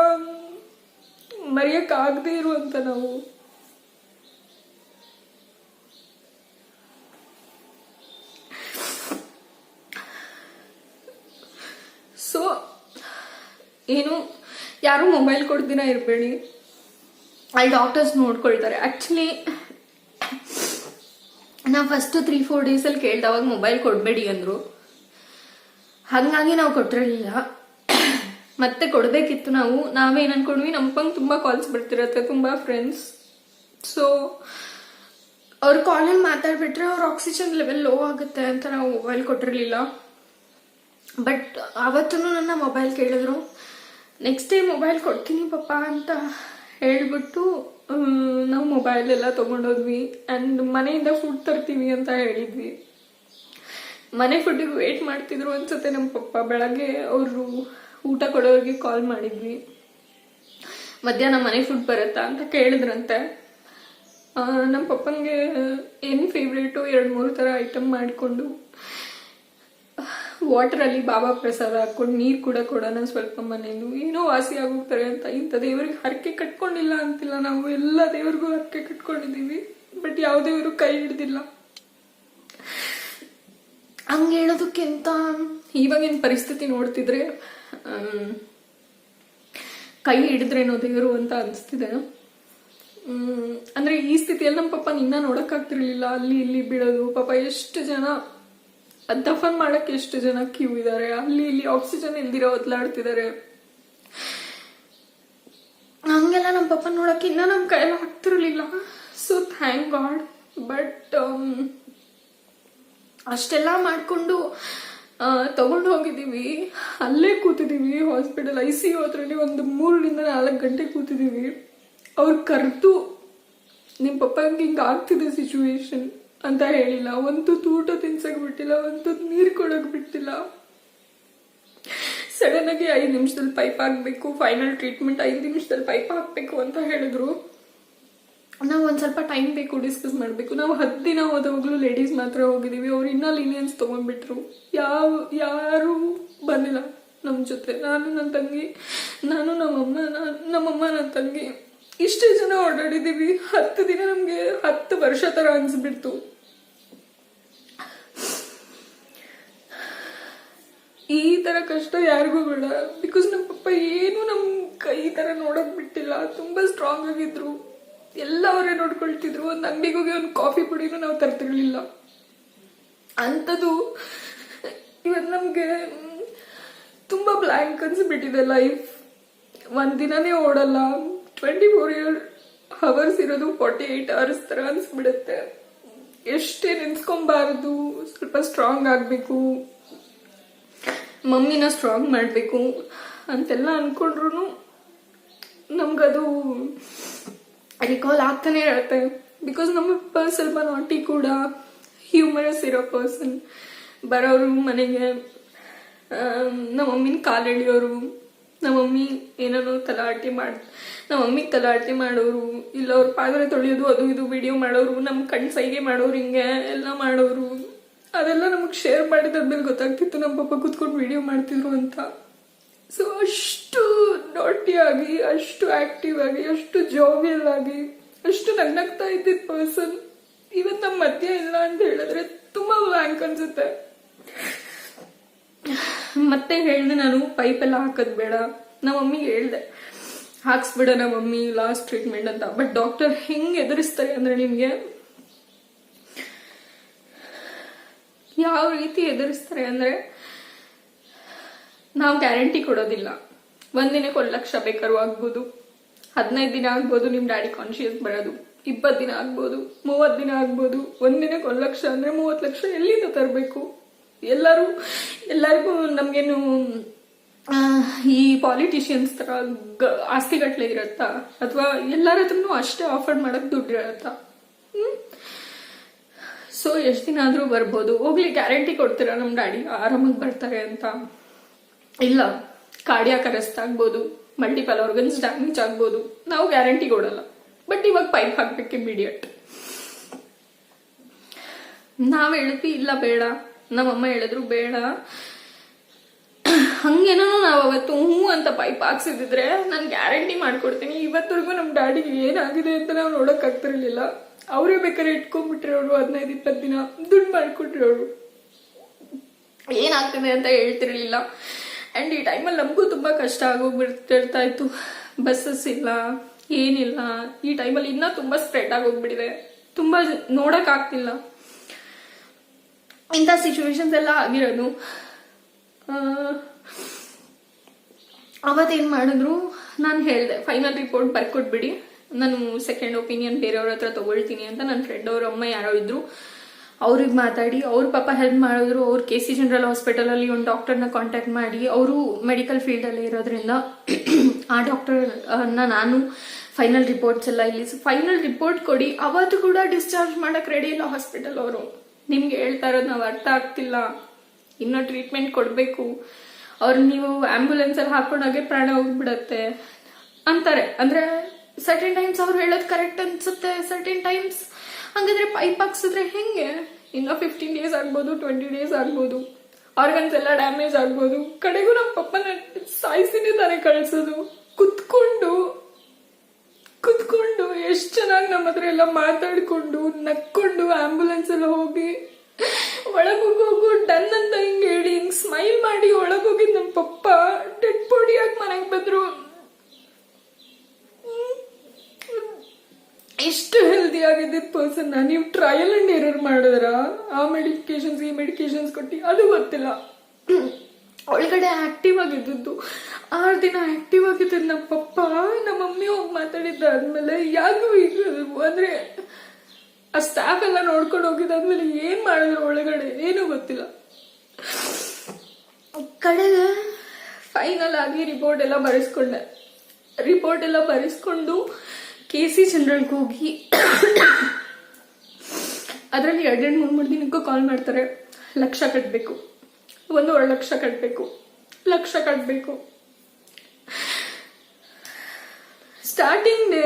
ಮರೆಯಕ್ಕಾಗದೇ ಇರುವಂತ ನಾವು. ಸೊ ಏನು, ಯಾರು ಮೊಬೈಲ್ ಕೊಡ್ದಿನ ಇರಬೇಡಿ, ಅಲ್ಲಿ ಡಾಕ್ಟರ್ಸ್ ನೋಡ್ಕೊಳ್ತಾರೆ. ಆಕ್ಚುಲಿ ನಾವು ಫಸ್ಟ್ 3-4 ಡೇಸಲ್ಲಿ ಕೇಳ್ದವಾಗ ಮೊಬೈಲ್ ಕೊಡಬೇಡಿ ಅಂದ್ರು, ಹಾಗಾಗಿ ನಾವು ಕೊಟ್ಟಿರಲಿಲ್ಲ. ಮತ್ತೆ ಕೊಡಬೇಕಿತ್ತು. ನಾವೇನು ಅನ್ಕೊಂಡ್ವಿ, ನಮ್ಮಪ್ಪಂಗೆ ತುಂಬ ಕಾಲ್ಸ್ ಬರ್ತಿರತ್ತೆ, ತುಂಬ ಫ್ರೆಂಡ್ಸ್. ಸೊ ಅವ್ರ ಕಾಲಲ್ಲಿ ಮಾತಾಡ್ಬಿಟ್ರೆ ಅವ್ರ ಆಕ್ಸಿಜನ್ ಲೆವೆಲ್ ಲೋ ಆಗುತ್ತೆ ಅಂತ ನಾವು ಮೊಬೈಲ್ ಕೊಟ್ಟಿರಲಿಲ್ಲ. ಬಟ್ ಅವತ್ತೂ ನನ್ನ ಮೊಬೈಲ್ ಕೇಳಿದ್ರು. ನೆಕ್ಸ್ಟ್ ಡೇ ಮೊಬೈಲ್ ಕೊಡ್ತೀನಿ ಪಪ್ಪ ಅಂತ ಹೇಳ್ಬಿಟ್ಟು ನಾವು ಮೊಬೈಲ್ ಎಲ್ಲ ತೊಗೊಂಡೋದ್ವಿ. ಆ್ಯಂಡ್ ಮನೆಯಿಂದ ಫುಡ್ ತರ್ತೀವಿ ಅಂತ ಹೇಳಿದ್ವಿ. ಮನೆ ಫುಡ್ಡಿಗೆ ವೇಟ್ ಮಾಡ್ತಿದ್ರು ಅನ್ಸುತ್ತೆ ನಮ್ಮ ಪಪ್ಪ. ಬೆಳಗ್ಗೆ ಅವರು ಊಟ ಕೊಡೋರಿಗೆ ಕಾಲ್ ಮಾಡಿದ್ವಿ, ಮಧ್ಯಾಹ್ನ ಮನೆ ಫುಡ್ ಬರುತ್ತಾ ಅಂತ ಕೇಳಿದ್ರಂತೆ. ನಮ್ಮ ಪಪ್ಪಂಗೆ ಏನು ಫೇವ್ರೇಟು 2-3 ಥರ ಐಟಮ್ ಮಾಡಿಕೊಂಡು ವಾಟರಲ್ಲಿ ಬಾಬಾ ಪ್ರಸಾದ ಹಾಕೊಂಡು ನೀರು ಕೂಡ ಕೊಡೋಣ ಸ್ವಲ್ಪ ಮನೇಲಿ, ಏನೋ ವಾಸಿ ಆಗೋಗ್ತಾರೆ ಅಂತ. ಇಂಥ ದೇವ್ರಿಗೆ ಹರಕೆ ಕಟ್ಕೊಂಡಿಲ್ಲ ಅಂತಿಲ್ಲ, ನಾವು ಎಲ್ಲ ದೇವ್ರಿಗೂ ಹರಕೆ ಕಟ್ಕೊಂಡಿದ್ದೀವಿ. ಬಟ್ ಯಾವ ದೇವರು ಕೈ ಹಿಡ್ದಿಲ್ಲ. ಹಂಗೆ ಹೇಳೋದಕ್ಕಿಂತ ಇವಾಗಿನ ಪರಿಸ್ಥಿತಿ ನೋಡ್ತಿದ್ರೆ ಕೈ ಹಿಡಿದ್ರೇನೋ ದೇವರು ಅಂತ ಅನಿಸ್ತಿದೆ. ಅಂದ್ರೆ ಈ ಸ್ಥಿತಿಯಲ್ಲಿ ನಮ್ಮ ಪಪ್ಪ ನಿನ್ನ ನೋಡಕ್ಕಾಗ್ತಿರ್ಲಿಲ್ಲ, ಅಲ್ಲಿ ಇಲ್ಲಿ ಬೀಳೋದು. ಪಾಪ ಎಷ್ಟು ಜನ ದಫನ್ ಮಾಡಕ್ಕೆ ಎಷ್ಟು ಜನ ಕ್ಯೂ ಇದಾರೆ, ಅಲ್ಲಿ ಇಲ್ಲಿ ಆಕ್ಸಿಜನ್ ಇಲ್ದಿರೋ ಒದ್ಲಾಡ್ತಿದ್ದಾರೆ. ಹಂಗೆಲ್ಲ ನಮ್ಮ ಪಪ್ಪ ನೋಡಕ್ಕೆ ಇನ್ನ ನಮ್ಮ ಕೈಯೆಲ್ಲ ಆಗ್ತಿರ್ಲಿಲ್ಲ. So thank god. ಬಟ್ ಅಷ್ಟೆಲ್ಲ ಮಾಡ್ಕೊಂಡು ತಗೊಂಡು ಹೋಗಿದ್ದೀವಿ. ಅಲ್ಲೇ ಕೂತಿದ್ದೀವಿ ಹಾಸ್ಪಿಟಲ್ ICU ಹತ್ರನೇ ಒಂದು 3 ರಿಂದ 4 ಗಂಟೆ ಕೂತಿದ್ದೀವಿ. ಅವ್ರು ಕರೆದು ನಿಮ್ಮ ಪಪ್ಪಂಗೆ ಹಿಂಗೆ ಆಗ್ತಿದೆ ಸಿಚುವೇಶನ್ ಅಂತ ಹೇಳಿಲ್ಲ, ಒಂದು ಊಟ ತಿನ್ಸಕ್ ಬಿಟ್ಟಿಲ್ಲ, ಒಂದು ನೀರು ಕೊಡಕ್ ಬಿಟ್ಟಿಲ್ಲ. ಸಡನ್ ಆಗಿ 5 ನಿಮಿಷದಲ್ಲಿ ಪೈಪ್ ಹಾಕ್ಬೇಕು, ಫೈನಲ್ ಟ್ರೀಟ್ಮೆಂಟ್ 5 ನಿಮಿಷದಲ್ಲಿ ಪೈಪ್ ಹಾಕ್ಬೇಕು ಅಂತ ಹೇಳಿದ್ರು. ನಾವು ಒಂದ್ ಸ್ವಲ್ಪ ಟೈಮ್ ಬೇಕು ಡಿಸ್ಕಸ್ ಮಾಡ್ಬೇಕು. ನಾವು 10 ದಿನ ಹೋದವಾಗ್ಲೂ ಲೇಡೀಸ್ ಮಾತ್ರ ಹೋಗಿದೀವಿ. ಅವ್ರು ಇನ್ನ ಲೀನಿಯನ್ಸ್ ತಗೊಂಡ್ಬಿಟ್ರು. ಯಾರು ಬಂದಿಲ್ಲ ನಮ್ ಜೊತೆ. ನಾನು ನನ್ನ ತಂಗಿ, ನಮ್ಮಮ್ಮ ನನ್ನ ತಂಗಿ ಇಷ್ಟೇ ಜನ ಓಡಾಡಿದೀವಿ. 10 ದಿನ ನಮ್ಗೆ 10 ವರ್ಷ ತರ ಅನ್ಸ್ಬಿಡ್ತು. ಈ ತರ ಕಷ್ಟ ಯಾರಿಗೂ ಬೇಡ. ಬಿಕಾಸ್ ನಮ್ಮ ಪಪ್ಪ ಏನು ನಮ್ ಕೈ ತರ ನೋಡಕ್ ಬಿಟ್ಟಿಲ್ಲ. ತುಂಬಾ ಸ್ಟ್ರಾಂಗ್ ಆಗಿದ್ರು, ಎಲ್ಲ ಅವರೇ ನೋಡ್ಕೊಳ್ತಿದ್ರು. ಒಂದ್ ಅಂಗಡಿಗೆ ಹೋಗಿ ಒಂದು ಕಾಫಿ ಪುಡಿನೂ ನಾವು ತರ್ತಿರ್ಲಿಲ್ಲ. ಅಂಥದ್ದು ಇವತ್ತು ನಮ್ಗೆ ತುಂಬಾ ಬ್ಲ್ಯಾಂಕ್ ಅನ್ಸ್ಬಿಟ್ಟಿದೆ ಲೈಫ್. ಒಂದ್ ದಿನನೇ ಓಡಲ್ಲ, 24 hours ಇರೋದು 48 hours ತರ ಅನ್ಸ್ಬಿಡುತ್ತೆ. ಎಷ್ಟೇ ನಿನ್ಸ್ಕೊಂಬಾರದು, ಸ್ವಲ್ಪ ಸ್ಟ್ರಾಂಗ್ ಆಗ್ಬೇಕು, ಮಮ್ಮಿನ ಸ್ಟ್ರಾಂಗ್ ಮಾಡ್ಬೇಕು ಅಂತೆಲ್ಲ ಅನ್ಕೊಂಡ್ರು ನಮ್ಗದು ರಿಕಾಲ್ ಆಗ್ತಾನೆ ಇರತ್ತೆ. ಬಿಕಾಸ್ ನಮ್ಮ ಸ್ವಲ್ಪ ನಾಟಿ ಕೂಡ, ಹ್ಯೂಮರಸ್ ಇರೋ ಪರ್ಸನ್. ಬರೋರು ಮನೆಗೆ, ನಮ್ಮ ಮಮ್ಮಿನ ಕಾಲೆಳೆಯೋರು, ನಮ್ಮ ಮಮ್ಮಿ ಏನಾದ್ರು ನಮ್ಮ ಮಮ್ಮಿಗೆ ತಲಾಟೆ ಮಾಡೋರು, ಇಲ್ಲ ಅವ್ರ ಪಾತ್ರೆ ತೊಳೆಯೋದು ಅದು ಇದು ವಿಡಿಯೋ ಮಾಡೋರು, ನಮ್ಮ ಕಣ್ ಸೈಗೆ ಮಾಡೋರು, ಹಿಂಗೆ ಎಲ್ಲ ಮಾಡೋರು. ಅದೆಲ್ಲ ನಮಗ್ ಶೇರ್ ಮಾಡಿದಾದ್ಮೇಲೆ ಗೊತ್ತಾಗ್ತಿತ್ತು ನಮ್ಮ ಪಪ್ಪ ಕೂತ್ಕೊಂಡು ವಿಡಿಯೋ ಮಾಡ್ತಿದ್ರು ಅಂತ. ಸೊ ಅಷ್ಟು ನಾಟಿಯಾಗಿ, ಅಷ್ಟು ಆಕ್ಟಿವ್ ಆಗಿ, ಅಷ್ಟು ಜಾವಿಯಲ್ ಆಗಿ, ಅಷ್ಟು ನಗ್ನಗ್ತಾ ಇದ್ದಿದ್ ಪರ್ಸನ್ ಇವತ್ತು ನಮ್ಮ ಮಧ್ಯ ಇಲ್ಲ ಅಂತ ಹೇಳಿದ್ರೆ ತುಂಬಾ ಬ್ಲ್ಯಾಂಕ್ ಅನ್ಸುತ್ತೆ. ಮತ್ತೆ ಹೇಳ್ದೆ ನಾನು, ಪೈಪ್ ಎಲ್ಲ ಹಾಕೋದ್ ಬೇಡ. ನಮ್ಮ ಮಮ್ಮಿಗೆ ಹೇಳ್ದೆ ಹಾಕ್ಸ್ಬಿಡ ನಮ್ಮ ಮಮ್ಮಿ ಲಾಸ್ಟ್ ಟ್ರೀಟ್ಮೆಂಟ್ ಅಂತ. ಬಟ್ ಡಾಕ್ಟರ್ ಹೆಂಗ್ ಎದುರಿಸ್ತಾರೆ ಅಂದ್ರೆ, ನಿಮ್ಗೆ ಯಾವ ರೀತಿ ಎದುರಿಸ್ತಾರೆ ಅಂದ್ರೆ, ನಾವು ಗ್ಯಾರಂಟಿ ಕೊಡೋದಿಲ್ಲ. 1 ದಿನಕ್ಕೆ 1 ಲಕ್ಷ ಬೇಕಾದ್ರೂ ಆಗ್ಬೋದು, 15 ದಿನ ಆಗ್ಬೋದು ನಿಮ್ ಡ್ಯಾಡಿ ಕಾನ್ಶಿಯಸ್ ಬರೋದು, 20 ದಿನ ಆಗ್ಬೋದು, 30 ದಿನ ಆಗ್ಬೋದು. 1 ದಿನಕ್ಕೆ 1 ಲಕ್ಷ ಅಂದ್ರೆ 30 ಲಕ್ಷ ಎಲ್ಲಿಂದ ತರಬೇಕು? ಎಲ್ಲರಿಗೂ ನಮ್ಗೇನು ಈ ಪಾಲಿಟಿಷಿಯನ್ಸ್ ತರ ಆಸ್ತಿಗಟ್ಲೆ ಇರತ್ತಾ? ಅಥವಾ ಎಲ್ಲರ ಹತ್ರನು ಅಷ್ಟೇ ಆಫರ್ ಮಾಡಕ್ ದುಡ್ಡು ಇರತ್ತಾ? ಸೊ ಎಷ್ಟ್ ದಿನ ಆದ್ರೂ ಬರ್ಬೋದು. ಹೋಗ್ಲಿ, ಗ್ಯಾರಂಟಿ ಕೊಡ್ತೀರಾ ನಮ್ ಡ್ಯಾಡಿ ಆರಾಮಾಗಿ ಬರ್ತಾರೆ ಅಂತ? ಇಲ್ಲ, ಕಾರ್ಡಿಯಾಕ್ ಅರೆಸ್ಟ್ ಆಗ್ಬೋದು, ಮಲ್ಟಿಪಲ್ ಆರ್ಗನ್ಸ್ ಡ್ಯಾಮೇಜ್ ಆಗ್ಬೋದು, ನಾವು ಗ್ಯಾರಂಟಿ ಕೊಡಲ್ಲ. ಬಟ್ ಇವಾಗ ಪೈಪ್ ಹಾಕ್ಬೇಕು ಇಮಿಡಿಯೇಟ್. ನಾವ್ ಹೇಳಿದ್ವಿ ಇಲ್ಲ ಬೇಡ, ನಮ್ಮಮ್ಮ ಹೇಳಿದ್ರು ಬೇಡ. ಹಂಗೇನೋ ನಾವ್ ಅವತ್ತು ಹೂ ಅಂತ ಪೈಪ್ ಹಾಕ್ಸಿದ್ರೆ ನಾನು ಗ್ಯಾರಂಟಿ ಮಾಡ್ಕೊಡ್ತೀನಿ. ಇವತ್ತವರೆಗೂ ನಮ್ ಡ್ಯಾಡಿಗೆ ಏನಾಗಿದೆ ಅಂತ ನಾವು ನೋಡಕ್ ಆಗ್ತಿರ್ಲಿಲ್ಲ. ಅವರೇ ಬೇಕಾದ್ರೆ ಇಟ್ಕೊಂಡ್ಬಿಟ್ರೆ ಅವರು 15-20 ದಿನ ದುಡ್ಡು ಮಾಡ್ಕೊಟ್ರಿ. ಅವರು ಏನಾಗ್ತದೆ ಅಂತ ಹೇಳ್ತಿರ್ಲಿಲ್ಲ. ಅಂಡ್ ಈ ಟೈಮಲ್ಲಿ ನಮಗೂ ತುಂಬಾ ಕಷ್ಟ ಆಗೋಗ್ಬಿಡ್ತಿರ್ತಾ ಇತ್ತು. ಬಸ್ಸಸ್ ಇಲ್ಲ, ಏನಿಲ್ಲ. ಈ ಟೈಮಲ್ಲಿ ಇನ್ನೂ ತುಂಬಾ ಸ್ಪ್ರೆಡ್ ಆಗೋಗ್ಬಿಟ್ಟಿದೆ, ತುಂಬಾ ನೋಡಕ್ ಆಗ್ತಿಲ್ಲ. ಇಂಥ ಸಿಚುವೇಶನ್ಸ್ ಎಲ್ಲ ಆಗಿರೋದು. ಅವತ್ತೇನ್ ಮಾಡಿದ್ರು, ನಾನು ಹೇಳ್ದೆ ಫೈನಲ್ ರಿಪೋರ್ಟ್ ಬರ್ಕೊಟ್ಬಿಡಿ, ನಾನು ಸೆಕೆಂಡ್ ಒಪಿನಿಯನ್ ಬೇರೆಯವ್ರ ಹತ್ರ ತಗೊಳ್ತೀನಿ ಅಂತ. ನನ್ನ ಫ್ರೆಂಡ್ ಅವ್ರ ಅಮ್ಮ ಯಾರೋ ಇದ್ರು, ಅವ್ರಿಗೆ ಮಾತಾಡಿ ಅವ್ರ ಪಾಪ ಹೆಲ್ಪ್ ಮಾಡಿದ್ರು. ಅವ್ರು KC ಜನರಲ್ ಹಾಸ್ಪಿಟಲ್ ಅಲ್ಲಿ ಒಂದು ಡಾಕ್ಟರ್ನ ಕಾಂಟ್ಯಾಕ್ಟ್ ಮಾಡಿ, ಅವರು ಮೆಡಿಕಲ್ ಫೀಲ್ಡ್ ಅಲ್ಲಿ ಇರೋದ್ರಿಂದ ಆ ಡಾಕ್ಟರ್ ನಾನು ಫೈನಲ್ ರಿಪೋರ್ಟ್ಸ್ ಎಲ್ಲ ಇಲ್ಲಿ ಫೈನಲ್ ರಿಪೋರ್ಟ್ ಕೊಡಿ. ಅವತ್ತು ಕೂಡ ಡಿಸ್ಚಾರ್ಜ್ ಮಾಡಕ್ ರೆಡಿ ಇಲ್ಲ ಹಾಸ್ಪಿಟಲ್ ಅವರು. ನಿಮ್ಗೆ ಹೇಳ್ತಾ ಇರೋದು ನಾವು ಅರ್ಥ ಆಗ್ತಿಲ್ಲ, ಇನ್ನೂ ಟ್ರೀಟ್ಮೆಂಟ್ ಕೊಡ್ಬೇಕು, ಅವ್ರು ನೀವು ಆಂಬ್ಯುಲೆನ್ಸ್ ಅಲ್ಲಿ ಹಾಕೊಂಡಾಗೆ ಪ್ರಾಣ ಹೋಗ್ಬಿಡತ್ತೆ ಅಂತಾರೆ. ಅಂದ್ರೆ ಸರ್ಟನ್ ಟೈಮ್ಸ್ ಅವ್ರು ಹೇಳೋದು ಕರೆಕ್ಟ್ ಅನ್ಸುತ್ತೆ, ಸರ್ಟನ್ ಟೈಮ್ಸ್ ಹಂಗಾದ್ರೆ ಪೈಪ್ ಹಾಕ್ಸಿದ್ರೆ ಹೆಂಗೆ? ಇನ್ನ 15 ಡೇಸ್ ಆಗ್ಬೋದು, 20 ಡೇಸ್ ಆಗ್ಬೋದು, ಆರ್ಗನ್ಸ್ ಎಲ್ಲ ಡ್ಯಾಮೇಜ್ ಆಗ್ಬೋದು. ಕಡೆಗೂ ನಮ್ಮ ಪಪ್ಪನ ಸಾಯಿಸಿನೇ ತಾನೇ ಕಳ್ಸೋದು. ಕುತ್ಕೊಂಡು ಎಷ್ಟ್ ಚೆನ್ನಾಗಿ ನಮ್ಮ ಹತ್ರ ಎಲ್ಲ ಮಾತಾಡ್ಕೊಂಡು ನಕ್ಕೊಂಡು ಆಂಬ್ಯುಲೆನ್ಸ್ ಎಲ್ಲ ಹೋಗಿ ಒಳಗೋಗು ಡನ್ ಅಂತ ಹಿಂಗ್ ಹೇಳಿ ಹಿಂಗ್ ಸ್ಮೈಲ್ ಮಾಡಿ ಒಳಗೋಗಿದ್ ನಮ್ಮ ಪಪ್ಪ ಡೆಡ್ ಬಾಡಿ ಆಗಿ ಮನೆಗೆ ಬಂದ್ರು. ಆಗಿದ್ದ ಪರ್ಸನ್ ನೀವು ಟ್ರಯಲ್ ಅಂಡ್ ಎರರ್ ಮಾಡಿದ್ರ ಆ ಮೆಡಿಕೇಶನ್ಸ್ ಈ ಮೆಡಿಕೇಶನ್ಸ್ ಕೊಟ್ಟು ಅದು ಗೊತ್ತಿಲ್ಲ. ಒಳಗಡೆ ಆಕ್ಟಿವ್ ಆಗಿದ್ದು 6 ದಿನ ಆಕ್ಟಿವ್ ಆಗಿದ್ದು ನಮ್ಮ ಪಪ್ಪ ನಮ್ಮ ಮಮ್ಮಿ ಹೋಗಿ ಮಾತಾಡಿದ್ದಾದ್ಮೇಲೆ ಯಾಕೆ ಅಂದ್ರೆ ಆ ಸ್ಟಾಫ್ ಎಲ್ಲ ನೋಡ್ಕೊಂಡು ಹೋಗಿದ್ದಾದ್ಮೇಲೆ ಏನ್ ಮಾಡಿದ್ರು ಒಳಗಡೆ ಏನೂ ಗೊತ್ತಿಲ್ಲ. ಕಡೆಗೆ ಫೈನಲ್ ಆಗಿ ರಿಪೋರ್ಟ್ ಎಲ್ಲ ಬರೆಸ್ಕೊಂಡು KC ಜನರಲ್ಗೆ ಹೋಗಿ ಅದರಲ್ಲಿ 2-3 ದಿನಕ್ಕೂ ಕಾಲ್ ಮಾಡ್ತಾರೆ. ಲಕ್ಷ ಕಟ್ಟಬೇಕು, 1.5 ಲಕ್ಷ ಕಟ್ಟಬೇಕು. ಸ್ಟಾರ್ಟಿಂಗ್ ಡೇ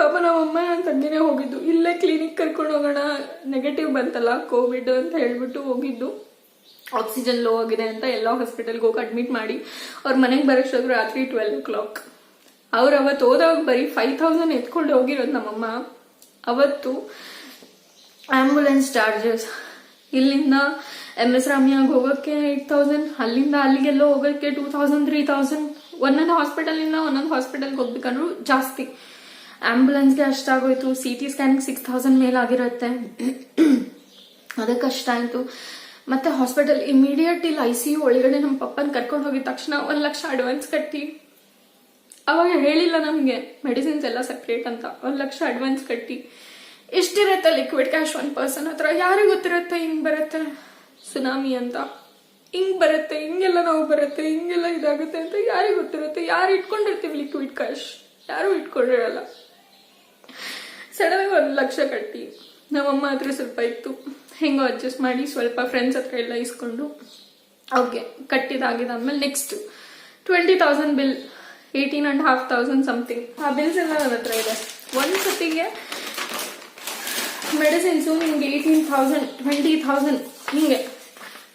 ಪಾಪ ನಮ್ಮಮ್ಮ ನನ್ನ ತಂದೆನೇ ಹೋಗಿದ್ದು. ಇಲ್ಲೇ ಕ್ಲಿನಿಕ್ ಕರ್ಕೊಂಡು ಹೋಗೋಣ, ನೆಗೆಟಿವ್ ಬಂತಲ್ಲ ಕೋವಿಡ್ ಅಂತ ಹೇಳ್ಬಿಟ್ಟು ಹೋಗಿದ್ದು. ಆಕ್ಸಿಜನ್ ಲೋ ಆಗಿದೆ ಅಂತ ಎಲ್ಲ ಹಾಸ್ಪಿಟಲ್ಗೆ ಹೋಗಿ ಅಡ್ಮಿಟ್ ಮಾಡಿ ಅವ್ರ ಮನೆಗೆ ಬರೋಷ್ಟಾದ್ರು ರಾತ್ರಿ 12 o'clock. ಅವ್ರು ಅವತ್ತು ಹೋದಾಗ ಬರೀ 5,000 ಎತ್ಕೊಂಡು ಹೋಗಿರೋದು ನಮ್ಮಮ್ಮ. ಅವತ್ತು ಆಂಬುಲೆನ್ಸ್ ಚಾರ್ಜಸ್, ಇಲ್ಲಿಂದ MS ರಾಮಿಯಾಗ ಹೋಗೋಕ್ಕೆ 8,000, ಅಲ್ಲಿಂದ ಅಲ್ಲಿಗೆಲ್ಲೋ ಹೋಗೋಕ್ಕೆ 2,000 3,000. ಒಂದೊಂದು ಹಾಸ್ಪಿಟಲ್ಗೆ ಹೋಗ್ಬೇಕಂದ್ರೂ ಜಾಸ್ತಿ. ಆಂಬುಲೆನ್ಸ್ಗೆ ಅಷ್ಟಾಗೋಯ್ತು. CT scanning 6,000 ಮೇಲಾಗಿರುತ್ತೆ. ಅದಕ್ಕೆ ಅಷ್ಟಾಯ್ತು. ಮತ್ತೆ ಹಾಸ್ಪಿಟಲ್ ಇಮಿಡಿಯೇಟ್ ಇಲ್ಲಿ ICU ಒಳಗಡೆ ನಮ್ಮ ಪಪ್ಪನ ಕರ್ಕೊಂಡು ಹೋಗಿದ ತಕ್ಷಣ 1 ಲಕ್ಷ ಅಡ್ವಾನ್ಸ್ ಕಟ್ಟಿ. ಅವಾಗ ಹೇಳಿಲ್ಲ ನಮ್ಗೆ ಮೆಡಿಸಿನ್ಸ್ ಎಲ್ಲ ಸಪ್ರೇಟ್ ಅಂತ. 1 ಲಕ್ಷ ಅಡ್ವಾನ್ಸ್ ಕಟ್ಟಿ. ಎಷ್ಟಿರತ್ತೆ ಲಿಕ್ವಿಡ್ ಕ್ಯಾಶ್ 1 ಪರ್ಸನ್ ಹತ್ರ? ಯಾರಿಗೆ ಗೊತ್ತಿರುತ್ತೆ ಹಿಂಗ್ ಬರುತ್ತೆ ಸುನಾಮಿ ಅಂತ, ಹಿಂಗ್ ಬರುತ್ತೆ, ಹಿಂಗೆಲ್ಲ ನೋವು ಬರುತ್ತೆ, ಹಿಂಗೆಲ್ಲ ಇದಾಗುತ್ತೆ ಅಂತ ಯಾರಿಗೆ ಗೊತ್ತಿರುತ್ತೆ? ಯಾರು ಇಟ್ಕೊಂಡಿರ್ತೀವಿ ಲಿಕ್ವಿಡ್ ಕ್ಯಾಶ್? ಯಾರು ಇಟ್ಕೊಂಡಿರಲ್ಲ. ಸಡನ್ ಆಗಿ 1 ಲಕ್ಷ ಕಟ್ಟಿ. ನಮ್ಮಮ್ಮ ಹತ್ರ ಸ್ವಲ್ಪ ಇತ್ತು, ಹೆಂಗೋ ಅಡ್ಜಸ್ಟ್ ಮಾಡಿ ಸ್ವಲ್ಪ ಫ್ರೆಂಡ್ಸ್ ಹತ್ರ ಎಲ್ಲ ಇಸ್ಕೊಂಡು ಓಕೆ ಕಟ್ಟಿದಾಗಿದ್ದಾದ್ಮೇಲೆ ನೆಕ್ಸ್ಟ್ 20,000 ಬಿಲ್, 18,500 ಸಮಥಿಂಗ್. ಆ ಬಿಲ್ಸ್ ಎಲ್ಲ ನನ್ನ ಹತ್ರ ಇದೆ. ಒಂದ್ ಸತಿಗೆ ಮೆಡಿಸಿನ್ಸು ನಿಮ್ಗೆ 18,000 20,000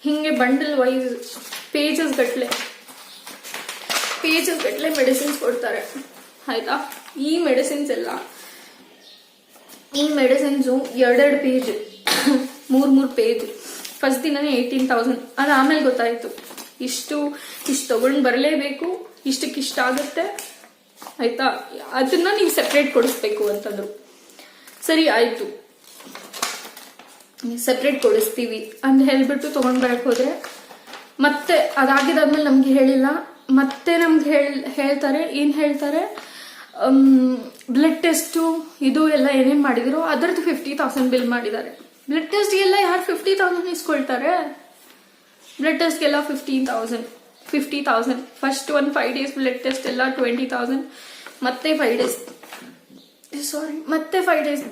ಹಿಂಗೆ ಬಂಡಲ್ ವೈಸ್ ಪೇಜಸ್ ಗಟ್ಲೆ ಮೆಡಿಸಿನ್ಸ್ ಕೊಡ್ತಾರೆ ಆಯ್ತಾ. ಈ ಮೆಡಿಸಿನ್ಸು 2 ಪೇಜ್ 3 ಪೇಜ್. ಫಸ್ಟ್ ದಿನನೇ 18,000. ಅದು ಆಮೇಲೆ ಗೊತ್ತಾಯ್ತು ಇಷ್ಟು ತಗೊಂಡು ಬರಲೇಬೇಕು, ಇಷ್ಟ ಆಗುತ್ತೆ ಆಯ್ತಾ, ಅದನ್ನ ನೀವು ಸೆಪ್ರೇಟ್ ಕೊಡಿಸ್ಬೇಕು ಅಂತಂದ್ರು. ಸರಿ ಆಯ್ತು, ಸೆಪ್ರೇಟ್ ಕೊಡಿಸ್ತೀವಿ ಅಂತ ಹೇಳ್ಬಿಟ್ಟು ತಗೊಂಡ್ ಬರಕ್ ಹೋದ್ರೆ ಮತ್ತೆ ಅದಾಗಿದ್ದಾದ್ಮೇಲೆ ನಮ್ಗೆ ಹೇಳಿಲ್ಲ. ಮತ್ತೆ ನಮ್ಗೆ ಹೇಳ್ತಾರೆ ಬ್ಲಡ್ ಟೆಸ್ಟು ಇದು ಎಲ್ಲ ಏನೇನ್ ಮಾಡಿದ್ರು ಅದರದ್ದು 50,000 ಬಿಲ್ ಮಾಡಿದ್ದಾರೆ. ಬ್ಲಡ್ ಟೆಸ್ಟ್ಗೆಲ್ಲ ಯಾರು 50,000 ಇಸ್ಕೊಳ್ತಾರೆ? ಬ್ಲಡ್ ಟೆಸ್ಟ್ಗೆಲ್ಲ 50,000. ಫಸ್ಟ್ 5 days ಬ್ಲಡ್ ಟೆಸ್ಟ್ ಎಲ್ಲ 20,000. ಮತ್ತೆ 5 days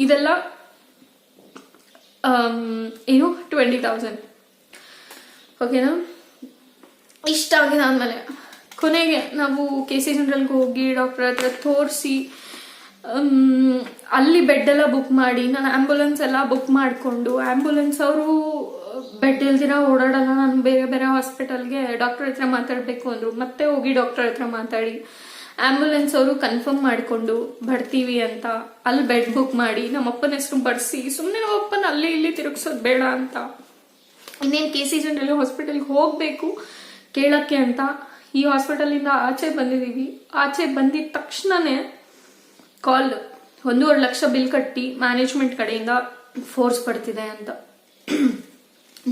ಇದೆಲ್ಲ 20,000. ಓಕೆನಾ? ಇಷ್ಟ ಆಗಿದಾದ್ಮೇಲೆ ಕೊನೆಗೆ ನಾವು KC ಜನರಲ್ಗೆ ಹೋಗಿ ಡಾಕ್ಟರ್ ಹತ್ರ ತೋರಿಸಿ ಅಲ್ಲಿ ಬೆಡ್ ಎಲ್ಲ ಬುಕ್ ಮಾಡಿ, ನಾನು ಆಂಬುಲೆನ್ಸ್ ಎಲ್ಲ ಬುಕ್ ಮಾಡಿಕೊಂಡು, ಆಂಬುಲೆನ್ಸ್ ಅವರು ಬೆಡ್ ಇಲ್ದಿರ ಓಡಾಡಲ್ಲ, ನಾನು ಬೇರೆ ಹಾಸ್ಪಿಟಲ್ಗೆ ಡಾಕ್ಟರ್ ಹತ್ರ ಮಾತಾಡಬೇಕು ಅಂದ್ರು. ಮತ್ತೆ ಹೋಗಿ ಡಾಕ್ಟರ್ ಹತ್ರ ಮಾತಾಡಿ ಆಂಬುಲೆನ್ಸ್ ಅವರು ಕನ್ಫರ್ಮ್ ಮಾಡಿಕೊಂಡು ಬರ್ತೀವಿ ಅಂತ ಅಲ್ಲಿ ಬೆಡ್ ಬುಕ್ ಮಾಡಿ ನಮ್ಮಪ್ಪನ ಹೆಸರು ಬರ್ಸಿ, ಸುಮ್ಮನೆ ನಮ್ಮಪ್ಪನ ಅಲ್ಲಿ ಇಲ್ಲಿ ತಿರುಗಿಸೋದು ಬೇಡ ಅಂತ ಇನ್ನೇನು KC ಜನರಲ್ ಹಾಸ್ಪಿಟಲ್ಗೆ ಹೋಗ್ಬೇಕು ಕೇಳಕ್ಕೆ ಅಂತ ಈ ಹಾಸ್ಪಿಟಲಿಂದ ಆಚೆ ಬಂದಿದ್ದೀವಿ. ಆಚೆ ಬಂದಿದ ತಕ್ಷಣನೇ ಕಾಲ್ 1.5 ಲಕ್ಷ ಬಿಲ್ ಕಟ್ಟಿ ಮ್ಯಾನೇಜ್ಮೆಂಟ್ ಕಡೆಯಿಂದ ಫೋರ್ಸ್ ಪಡ್ತಿದೆ ಅಂತ.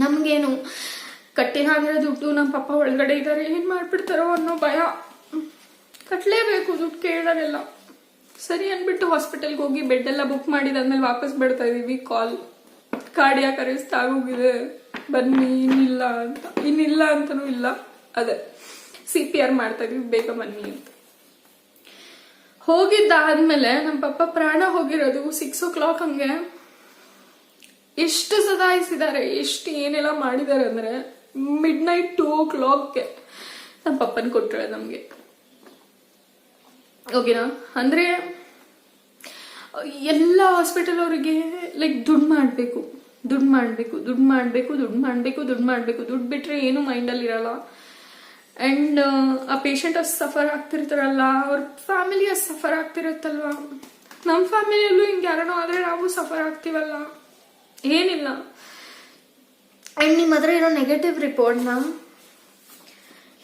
ನಮ್ಗೇನು ಕಟ್ಟಿನಾಗಿರೋ ದುಡ್ಡು ನಮ್ಮ ಪಪ್ಪ ಒಳಗಡೆ ಇದ್ದಾರೆ, ಏನ್ ಮಾಡ್ಬಿಡ್ತಾರೋ ಅನ್ನೋ ಭಯ. ಕಟ್ಲೇಬೇಕು, ದುಡ್ಡು ಕೇಳೋರೆಲ್ಲ. ಸರಿ ಅನ್ಬಿಟ್ಟು ಹಾಸ್ಪಿಟಲ್ಗೆ ಹೋಗಿ ಬೆಡ್ ಎಲ್ಲ ಬುಕ್ ಮಾಡಿದಾದ್ಮೇಲೆ ವಾಪಸ್ ಬರ್ತಾ ಇದೀವಿ. ಕಾಲ್ ಕಾರ್ಡಿಯಾಕ್ ಅರೆಸ್ಟ್ ಆಗೋಗಿದೆ, ಬನ್ನಿ. ಇನ್ನಿಲ್ಲ ಅಂತನೂ ಇಲ್ಲ, ಅದೇ CPR ಮಾಡ್ತಾ ಇದೀವಿ, ಬೇಗ ಬನ್ನಿ ಅಂತ. ಹೋಗಿದ್ದಾದ್ಮೇಲೆ ನಮ್ಮ ಪಪ್ಪ ಪ್ರಾಣ ಹೋಗಿರೋದು 6 o'clock ಹಂಗೆ. ಎಷ್ಟು ಸದಾಯಿಸಿದ್ದಾರೆ, ಎಷ್ಟು ಏನೆಲ್ಲ ಮಾಡಿದ್ದಾರೆ ಅಂದ್ರೆ midnight 2 o'clockಗೆ ನಮ್ಮ ಪಪ್ಪನ್ ಕೊಟ್ಟರೆ ನಮ್ಗೆ. ಓಕೆನಾ? ಅಂದ್ರೆ ಎಲ್ಲ ಹಾಸ್ಪಿಟಲ್ ಅವರಿಗೆ ಲೈಕ್ ದುಡ್ಡು ಮಾಡ್ಬೇಕು. ದುಡ್ಡು ಬಿಟ್ರೆ ಏನು ಮೈಂಡಲ್ಲಿ ಇರಲ್ಲ. ಅಂಡ್ ಆ ಪೇಷಂಟ್ ಸಫರ್ ಆಗ್ತಿರ್ತಾರಲ್ಲ, ಅವ್ರ ಫ್ಯಾಮಿಲಿ ಸಫರ್ ಆಗ್ತಿರತ್ತಲ್ವಾ. ನಮ್ಮ ಫ್ಯಾಮಿಲಿಯಲ್ಲೂ ಹಿಂಗೆ ಯಾರನೋ ಆದ್ರೆ ನಾವು ಸಫರ್ ಆಗ್ತೀವಲ್ಲ, ಏನಿಲ್ಲ. ಅಂಡ್ ನಿಮ್ಮ ಹತ್ರ ಇರೋ ನೆಗೆಟಿವ್ ರಿಪೋರ್ಟ್ನ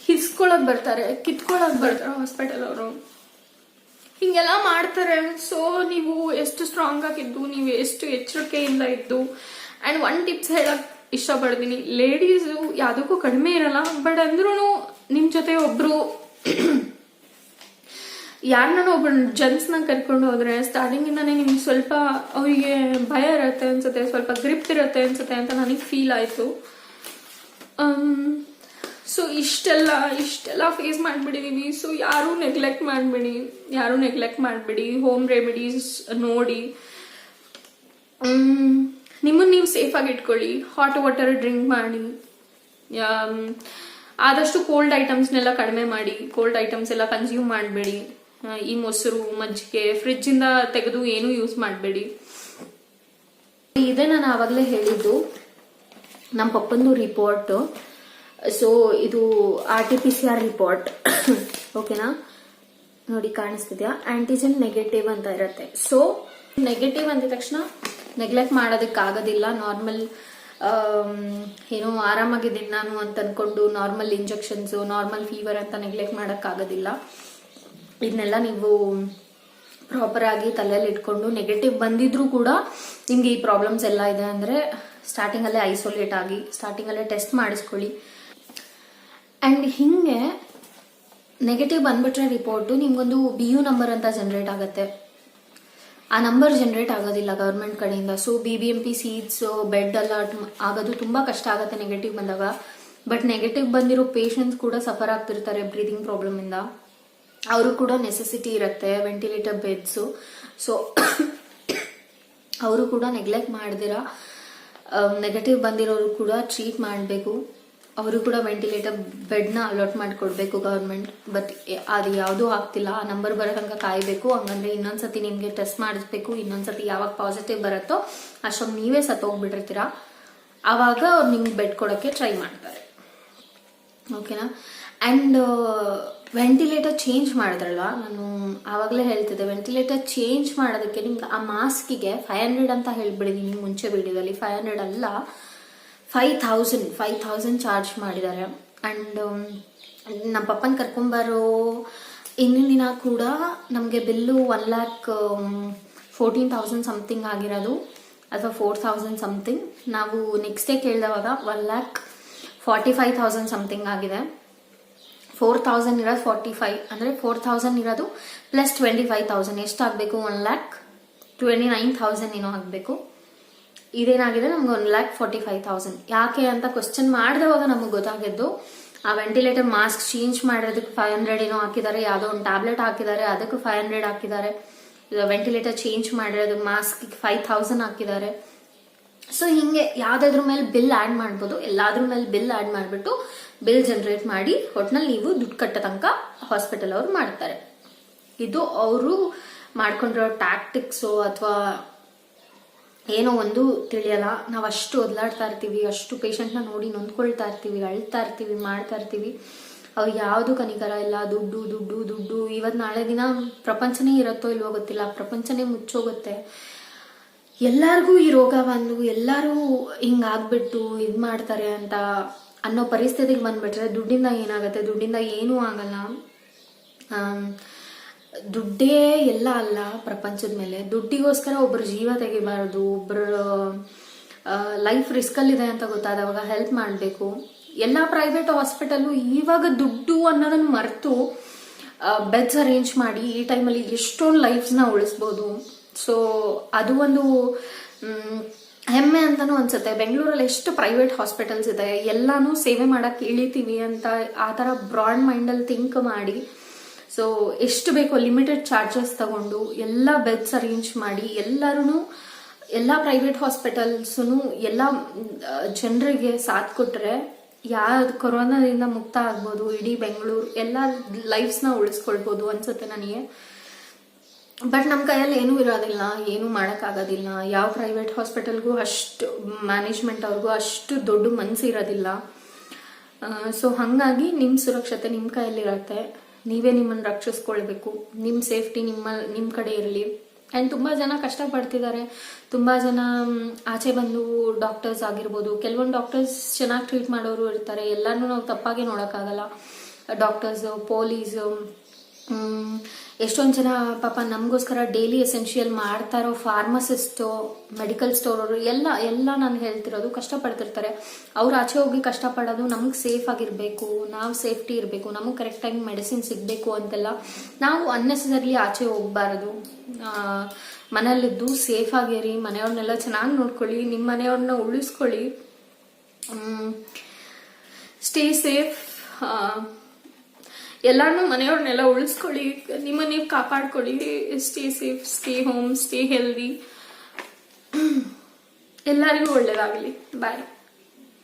ಕಿತ್ಕೊಳಕ್ ಬರ್ತಾರೆ ಹಾಸ್ಪಿಟಲ್ ಅವರು. ಹಿಂಗೆಲ್ಲ ಮಾಡ್ತಾರೆ. ಸೊ ನೀವು ಎಷ್ಟು ಸ್ಟ್ರಾಂಗ್ ಆಗಿದ್ದು, ನೀವು ಎಷ್ಟು ಎಚ್ಚರಿಕೆಯಿಂದ ಇದ್ದು. ಆ್ಯಂಡ್ ಒನ್ ಟಿಪ್ಸ್ ಹೇಳಕ್ ಇಷ್ಟಪಡ್ತೀನಿ, ಲೇಡೀಸು ಯಾವುದಕ್ಕೂ ಕಡಿಮೆ ಇರಲ್ಲ, ಬಟ್ ಅಂದ್ರೂ ನಿಮ್ಮ ಜೊತೆ ಒಬ್ರು ಯಾರನ್ನ ಒಬ್ಬ ಜೆಂಟ್ಸ್ನ ಕರ್ಕೊಂಡು ಹೋದ್ರೆ ಸ್ಟಾರ್ಟಿಂಗಿಂದಾನೇ ನಿಮ್ಗೆ ಸ್ವಲ್ಪ ಅವರಿಗೆ ಭಯ ಇರುತ್ತೆ ಅನ್ಸುತ್ತೆ, ಸ್ವಲ್ಪ ಗ್ರಿಪ್ ಇರುತ್ತೆ ಅನ್ಸುತ್ತೆ ಅಂತ ನನಗೆ ಫೀಲ್ ಆಯಿತು. ಸೊ ಇಷ್ಟೆಲ್ಲ ಫೇಸ್ ಮಾಡಿಬಿಟ್ಟಿದೀವಿ. ಸೊ ಯಾರೂ ನೆಗ್ಲೆಕ್ಟ್ ಮಾಡಬೇಡಿ, ಹೋಮ್ ರೆಮಿಡೀಸ್ ನೋಡಿ ನಿಮ್ಮನ್ನು ನೀವು ಸೇಫಾಗಿ ಇಟ್ಕೊಳ್ಳಿ. ಹಾಟ್ ವಾಟರ್ ಡ್ರಿಂಕ್ ಮಾಡಿ, ಆದಷ್ಟು ಕೋಲ್ಡ್ ಐಟಮ್ಸ್ನೆಲ್ಲ ಕಡಿಮೆ ಮಾಡಿ, ಕೋಲ್ಡ್ ಐಟಮ್ಸ್ ಎಲ್ಲ ಕನ್ಸ್ಯೂಮ್ ಮಾಡಬೇಡಿ. ಈ ಮೊಸರು, ಮಜ್ಜಿಗೆ ಫ್ರಿಡ್ಜಿಂದ ತೆಗೆದು ಏನೂ ಯೂಸ್ ಮಾಡಬೇಡಿ. ಇದೇ ನಾನು ಆವಾಗಲೇ ಹೇಳಿದ್ದು ನಮ್ಮ ಪಪ್ಪಂದು ರಿಪೋರ್ಟು. ಸೊ ಇದು RT-PCR ರಿಪೋರ್ಟ್ ಓಕೆನಾ, ನೋಡಿ ಕಾಣಿಸ್ತಿದ್ಯಾ, ಆಂಟಿಜೆನ್ ನೆಗೆಟಿವ್ ಅಂತ ಇರುತ್ತೆ. ಸೊ ನೆಗೆಟಿವ್ ಅಂದ ತಕ್ಷಣ ನೆಗ್ಲೆಕ್ಟ್ ಮಾಡೋದಕ್ಕಾಗೋದಿಲ್ಲ. ನಾರ್ಮಲ್ ಏನೋ ಆರಾಮಾಗಿದ್ದೀನಿ ನಾನು ಅಂತ ಅನ್ಕೊಂಡು ನಾರ್ಮಲ್ ಇಂಜೆಕ್ಷನ್ಸು, ನಾರ್ಮಲ್ ಫೀವರ್ ಅಂತ ನೆಗ್ಲೆಕ್ಟ್ ಮಾಡೋಕ್ಕಾಗೋದಿಲ್ಲ. ಇದನ್ನೆಲ್ಲ ನೀವು ಪ್ರಾಪರ್ ಆಗಿ ತಲೆಯಲ್ಲಿ ಇಟ್ಕೊಂಡು, ನೆಗೆಟಿವ್ ಬಂದಿದ್ರೂ ಕೂಡ ನಿಮ್ಗೆ ಈ ಪ್ರಾಬ್ಲಮ್ಸ್ ಎಲ್ಲ ಇದೆ ಅಂದರೆ ಸ್ಟಾರ್ಟಿಂಗಲ್ಲೇ ಐಸೋಲೇಟ್ ಆಗಿ, ಸ್ಟಾರ್ಟಿಂಗಲ್ಲೇ ಟೆಸ್ಟ್ ಮಾಡಿಸ್ಕೊಳ್ಳಿ. ಆ್ಯಂಡ್ ಹಿಂಗೆ ನೆಗೆಟಿವ್ ಬಂದ್ಬಿಟ್ರೆ ರಿಪೋರ್ಟು ನಿಮ್ಗೊಂದು BU ನಂಬರ್ ಅಂತ ಜನರೇಟ್ ಆಗುತ್ತೆ. ಆ ನಂಬರ್ ಜನರೇಟ್ ಆಗೋದಿಲ್ಲ ಗೌರ್ಮೆಂಟ್ ಕಡೆಯಿಂದ. So BBMP seats, bed allot ಆಗೋದು ತುಂಬ ಕಷ್ಟ ಆಗುತ್ತೆ ನೆಗೆಟಿವ್ ಬಂದಾಗ. ಬಟ್ ನೆಗೆಟಿವ್ ಬಂದಿರೋ ಪೇಷಂಟ್ಸ್ ಕೂಡ ಸಫರ್ ಆಗ್ತಿರ್ತಾರೆ ಬ್ರೀದಿಂಗ್ ಪ್ರಾಬ್ಲಮಿಂದ. ಅವರು ಕೂಡ ನೆಸೆಸಿಟಿ ಇರುತ್ತೆ ವೆಂಟಿಲೇಟರ್ ಬೆಡ್ಸು. ಸೊ ಅವರು ಕೂಡ ನೆಗ್ಲೆಕ್ಟ್ ಮಾಡ್ದಿರ ನೆಗೆಟಿವ್ ಬಂದಿರೋರು ಕೂಡ ಟ್ರೀಟ್ ಮಾಡಬೇಕು. ಅವರು ಕೂಡ ವೆಂಟಿಲೇಟರ್ ಬೆಡ್ನ ಅಲಾಟ್ ಮಾಡಿಕೊಡ್ಬೇಕು ಗೌರ್ಮೆಂಟ್. ಬಟ್ ಅದು ಯಾವುದೂ ಆಗ್ತಿಲ್ಲ, ಆ ನಂಬರ್ ಬರೋ ತನಕ ಕಾಯಬೇಕು. ಹಂಗಂದ್ರೆ ಇನ್ನೊಂದ್ಸತಿ ನಿಮಗೆ ಟೆಸ್ಟ್ ಮಾಡಿಸ್ಬೇಕು. ಇನ್ನೊಂದ್ಸತಿ ಯಾವಾಗ ಪಾಸಿಟಿವ್ ಬರುತ್ತೋ ಅಷ್ಟೊಂದು ನೀವೇ ಸತ್ತೋಗ್ಬಿಟ್ಟಿರ್ತೀರ. ಆವಾಗ ಅವ್ರು ನಿಮ್ಗೆ ಬೆಡ್ ಕೊಡೋಕ್ಕೆ ಟ್ರೈ ಮಾಡ್ತಾರೆ. ಓಕೆನಾ. ಆ್ಯಂಡ್ ವೆಂಟಿಲೇಟರ್ ಚೇಂಜ್ ಮಾಡಿದ್ರಲ್ಲ, ನಾನು ಆವಾಗಲೇ ಹೇಳ್ತಿದ್ದೆ, ವೆಂಟಿಲೇಟರ್ ಚೇಂಜ್ ಮಾಡೋದಕ್ಕೆ ನಿಮ್ಗೆ ಆ ಮಾಸ್ಕಿಗೆ 500 ಅಂತ ಹೇಳ್ಬಿಟ್ಟಿದ್ದೀನಿ ಮುಂಚೆ ವಿಡಿಯೋದಲ್ಲಿ. 500 ಅಲ್ಲ, 5,000 ಚಾರ್ಜ್ ಮಾಡಿದ್ದಾರೆ. ಆ್ಯಂಡ್ ನಮ್ಮ ಪಪ್ಪನ ಕರ್ಕೊಂಬರೋ ಇನ್ನಿನ ದಿನ ಕೂಡ ನಮಗೆ ಬಿಲ್ಲು 1,14,000 ಸಮಥಿಂಗ್ ಆಗಿರೋದು, ಅಥವಾ 4,000 ಸಮಥಿಂಗ್. ನಾವು ನೆಕ್ಸ್ಟ್ ಡೇ ಕೇಳಿದವಾಗ 1,45,000 ಸಮಥಿಂಗ್ ಆಗಿದೆ. 4,000 ಇರೋದು 45, ಅಂದರೆ 4,000 ಇರೋದು ಪ್ಲಸ್ 25,000 ಎಷ್ಟಾಗಬೇಕು? 1,29,000 ಏನೋ ಆಗಬೇಕು. ಇದೇನಾಗಿದೆ ನಮ್ಗೆ 1,45,000. ಯಾಕೆ ಅಂತ ಕ್ವಶನ್ ಮಾಡಿದವಾಗ ನಮಗೆ ಗೊತ್ತಾಗಿದ್ದು, ಆ ವೆಂಟಿಲೇಟರ್ ಮಾಸ್ಕ್ ಚೇಂಜ್ ಮಾಡೋದಕ್ಕೆ 500 ಏನೋ ಹಾಕಿದ್ದಾರೆ, ಯಾವುದೋ ಒಂದು ಟ್ಯಾಬ್ಲೆಟ್ ಹಾಕಿದ್ದಾರೆ, ಅದಕ್ಕೂ 500 ಹಾಕಿದ್ದಾರೆ. ವೆಂಟಿಲೇಟರ್ ಚೇಂಜ್ ಮಾಡಿರೋದು ಮಾಸ್ಕಿಗೆ 5,000 ಹಾಕಿದ್ದಾರೆ. ಸೊ ಹಿಂಗೆ ಯಾವುದಾದ್ರ ಮೇಲೆ ಬಿಲ್ ಆ್ಯಡ್ ಮಾಡ್ಬೋದು, ಎಲ್ಲಾದ್ರ ಮೇಲೆ ಬಿಲ್ ಆ್ಯಡ್ ಮಾಡಿಬಿಟ್ಟು ಬಿಲ್ ಜನರೇಟ್ ಮಾಡಿ ಒಟ್ನಲ್ಲಿ ನೀವು ದುಡ್ಡು ಕಟ್ಟೋ ತನಕ ಹಾಸ್ಪಿಟಲ್ ಅವ್ರು ಮಾಡ್ತಾರೆ. ಇದು ಅವರು ಮಾಡ್ಕೊಂಡಿರೋ ಟ್ಯಾಕ್ಟಿಕ್ಸು ಅಥವಾ ಏನೋ ಒಂದು ತಿಳಿಯಲ್ಲ. ನಾವು ಅಷ್ಟು ಒದ್ಲಾಡ್ತಾ ಇರ್ತೀವಿ, ಅಷ್ಟು ಪೇಷಂಟ್ನ ನೋಡಿ ನೊಂದ್ಕೊಳ್ತಾ ಇರ್ತೀವಿ, ಅಳ್ತಾ ಇರ್ತೀವಿ, ಮಾಡ್ತಾ ಇರ್ತೀವಿ. ಅವ್ರು ಯಾವುದು ಕನಿಕರ ಇಲ್ಲ. ದುಡ್ಡು ದುಡ್ಡು ದುಡ್ಡು. ಇವತ್ತು ನಾಳೆ ದಿನ ಪ್ರಪಂಚನೇ ಇರುತ್ತೋ ಇಲ್ವೋ ಗೊತ್ತಿಲ್ಲ, ಪ್ರಪಂಚನೇ ಮುಚ್ಚೋಗುತ್ತೆ. ಎಲ್ಲರಿಗೂ ಈ ರೋಗ ಬಂದು ಎಲ್ಲರೂ ಹಿಂಗಾಗ್ಬಿಟ್ಟು ಇದು ಮಾಡ್ತಾರೆ ಅಂತ ಅನ್ನೋ ಪರಿಸ್ಥಿತಿಗೆ ಬಂದ್ಬಿಟ್ರೆ ದುಡ್ಡಿಂದ ಏನಾಗುತ್ತೆ? ದುಡ್ಡಿಂದ ಏನೂ ಆಗಲ್ಲ. ದುಡ್ಡೇ ಎಲ್ಲ ಅಲ್ಲ ಪ್ರಪಂಚದ ಮೇಲೆ. ದುಡ್ಡಿಗೋಸ್ಕರ ಒಬ್ಬರ ಜೀವ ತೆಗಿಬಾರ್ದು. ಒಬ್ಬರ ಲೈಫ್ ರಿಸ್ಕಲ್ಲಿದೆ ಅಂತ ಗೊತ್ತಾದವಾಗ ಹೆಲ್ಪ್ ಮಾಡಬೇಕು. ಎಲ್ಲ ಪ್ರೈವೇಟ್ ಹಾಸ್ಪಿಟಲ್ಲು ಇವಾಗ ದುಡ್ಡು ಅನ್ನೋದನ್ನು ಮರೆತು ಬೆಡ್ಸ್ ಅರೇಂಜ್ ಮಾಡಿ ಈ ಟೈಮಲ್ಲಿ ಎಷ್ಟೊಂದು ಲೈಫ್ಸ್ನ ಉಳಿಸ್ಬೋದು. ಸೊ ಅದು ಒಂದು ಹೆಮ್ಮೆ ಅಂತಾನೂ ಅನ್ಸುತ್ತೆ. ಬೆಂಗಳೂರಲ್ಲಿ ಎಷ್ಟು ಪ್ರೈವೇಟ್ ಹಾಸ್ಪಿಟಲ್ಸ್ ಇದೆ, ಎಲ್ಲಾನು ಸೇವೆ ಮಾಡಕ್ಕೆ ಇಳಿತೀವಿ ಅಂತ ಆ ಥರ ಬ್ರಾಡ್ ಮೈಂಡಲ್ಲಿ ಥಿಂಕ್ ಮಾಡಿ, ಸೊ ಎಷ್ಟು ಬೇಕೋ ಲಿಮಿಟೆಡ್ ಚಾರ್ಜಸ್ ತಗೊಂಡು ಎಲ್ಲ ಬೆಡ್ಸ್ ಅರೇಂಜ್ ಮಾಡಿ ಎಲ್ಲರೂ, ಎಲ್ಲ ಪ್ರೈವೇಟ್ ಹಾಸ್ಪಿಟಲ್ಸೂ ಎಲ್ಲ ಜನರಿಗೆ ಸಾಥ್ ಕೊಟ್ಟರೆ ಕೊರೋನಾದಿಂದ ಮುಕ್ತ ಆಗ್ಬೋದು. ಇಡೀ ಬೆಂಗಳೂರು ಎಲ್ಲ ಲೈಫ್ಸ್ನ ಉಳಿಸ್ಕೊಳ್ಬೋದು ಅನ್ಸುತ್ತೆ ನನಗೆ. ಬಟ್ ನಮ್ಮ ಕೈಯಲ್ಲಿ ಏನೂ ಇರೋದಿಲ್ಲ, ಏನೂ ಮಾಡೋಕ್ಕಾಗೋದಿಲ್ಲ. ಯಾವ ಪ್ರೈವೇಟ್ ಹಾಸ್ಪಿಟಲ್ಗೂ ಅಷ್ಟು ಮ್ಯಾನೇಜ್ಮೆಂಟ್ ಅವ್ರಿಗೂ ಅಷ್ಟು ದೊಡ್ಡ ಮನಸ್ಸು ಇರೋದಿಲ್ಲ. ಸೊ ಹಾಗಾಗಿ ನಿಮ್ಮ ಸುರಕ್ಷತೆ ನಿಮ್ಮ ಕೈಯಲ್ಲಿರುತ್ತೆ. ನೀವೇ ನಿಮ್ಮನ್ನು ರಕ್ಷಿಸ್ಕೊಳ್ಬೇಕು. ನಿಮ್ಮ ಸೇಫ್ಟಿ ನಿಮ್ಮ ಕಡೆ ಇರಲಿ. ಆ್ಯಂಡ್ ತುಂಬ ಜನ ಕಷ್ಟಪಡ್ತಿದ್ದಾರೆ. ತುಂಬ ಜನ ಆಚೆ ಬಂದು ಡಾಕ್ಟರ್ಸ್ ಆಗಿರ್ಬೋದು, ಕೆಲವೊಂದು ಡಾಕ್ಟರ್ಸ್ ಚೆನ್ನಾಗಿ ಟ್ರೀಟ್ ಮಾಡೋರು ಇರ್ತಾರೆ. ಎಲ್ಲನೂ ನಾವು ತಪ್ಪಾಗಿ ನೋಡೋಕ್ಕಾಗಲ್ಲ. ಡಾಕ್ಟರ್ಸು, ಪೊಲೀಸು, ಎಷ್ಟೊಂದು ಜನ ಪಾಪ ನಮಗೋಸ್ಕರ ಡೈಲಿ ಎಸೆನ್ಷಿಯಲ್ ಮಾಡ್ತಾ ಇರೋ ಫಾರ್ಮಸಿಸ್ಟು, ಮೆಡಿಕಲ್ ಸ್ಟೋರ್ ಅವರು ಎಲ್ಲ ನಾನು ಹೇಳ್ತಿರೋದು ಕಷ್ಟಪಡ್ತಿರ್ತಾರೆ. ಅವ್ರು ಆಚೆ ಹೋಗಿ ಕಷ್ಟಪಡೋದು ನಮ್ಗೆ ಸೇಫ್ ಆಗಿರಬೇಕು, ನಾವು ಸೇಫ್ಟಿ ಇರಬೇಕು, ನಮಗೆ ಕರೆಕ್ಟ್ ಟೈಮ್ ಮೆಡಿಸಿನ್ ಸಿಗಬೇಕು ಅಂತೆಲ್ಲ. ನಾವು ಅನ್ನೆಸೆಸರ್ಲಿ ಆಚೆ ಹೋಗ್ಬಾರ್ದು. ಮನೇಲಿದ್ದು ಸೇಫ್ ಆಗಿರಿ, ಮನೆಯವ್ರನ್ನೆಲ್ಲ ಚೆನ್ನಾಗಿ ನೋಡ್ಕೊಳ್ಳಿ, ನಿಮ್ಮ ಮನೆಯವ್ರನ್ನ ಉಳಿಸ್ಕೊಳ್ಳಿ, ಸ್ಟೇ ಸೇಫ್. ಎಲ್ಲಾನು ಮನೆಯವ್ರನ್ನೆಲ್ಲ ಉಳಿಸ್ಕೊಳ್ಳಿ, ನಿಮ್ಮನ್ನ ನೀವು ಕಾಪಾಡ್ಕೊಳ್ಳಿ. Stay safe, stay home, stay healthy. ಎಲ್ಲರಿಗೂ ಒಳ್ಳೇದಾಗಲಿ. ಬಾಯ್.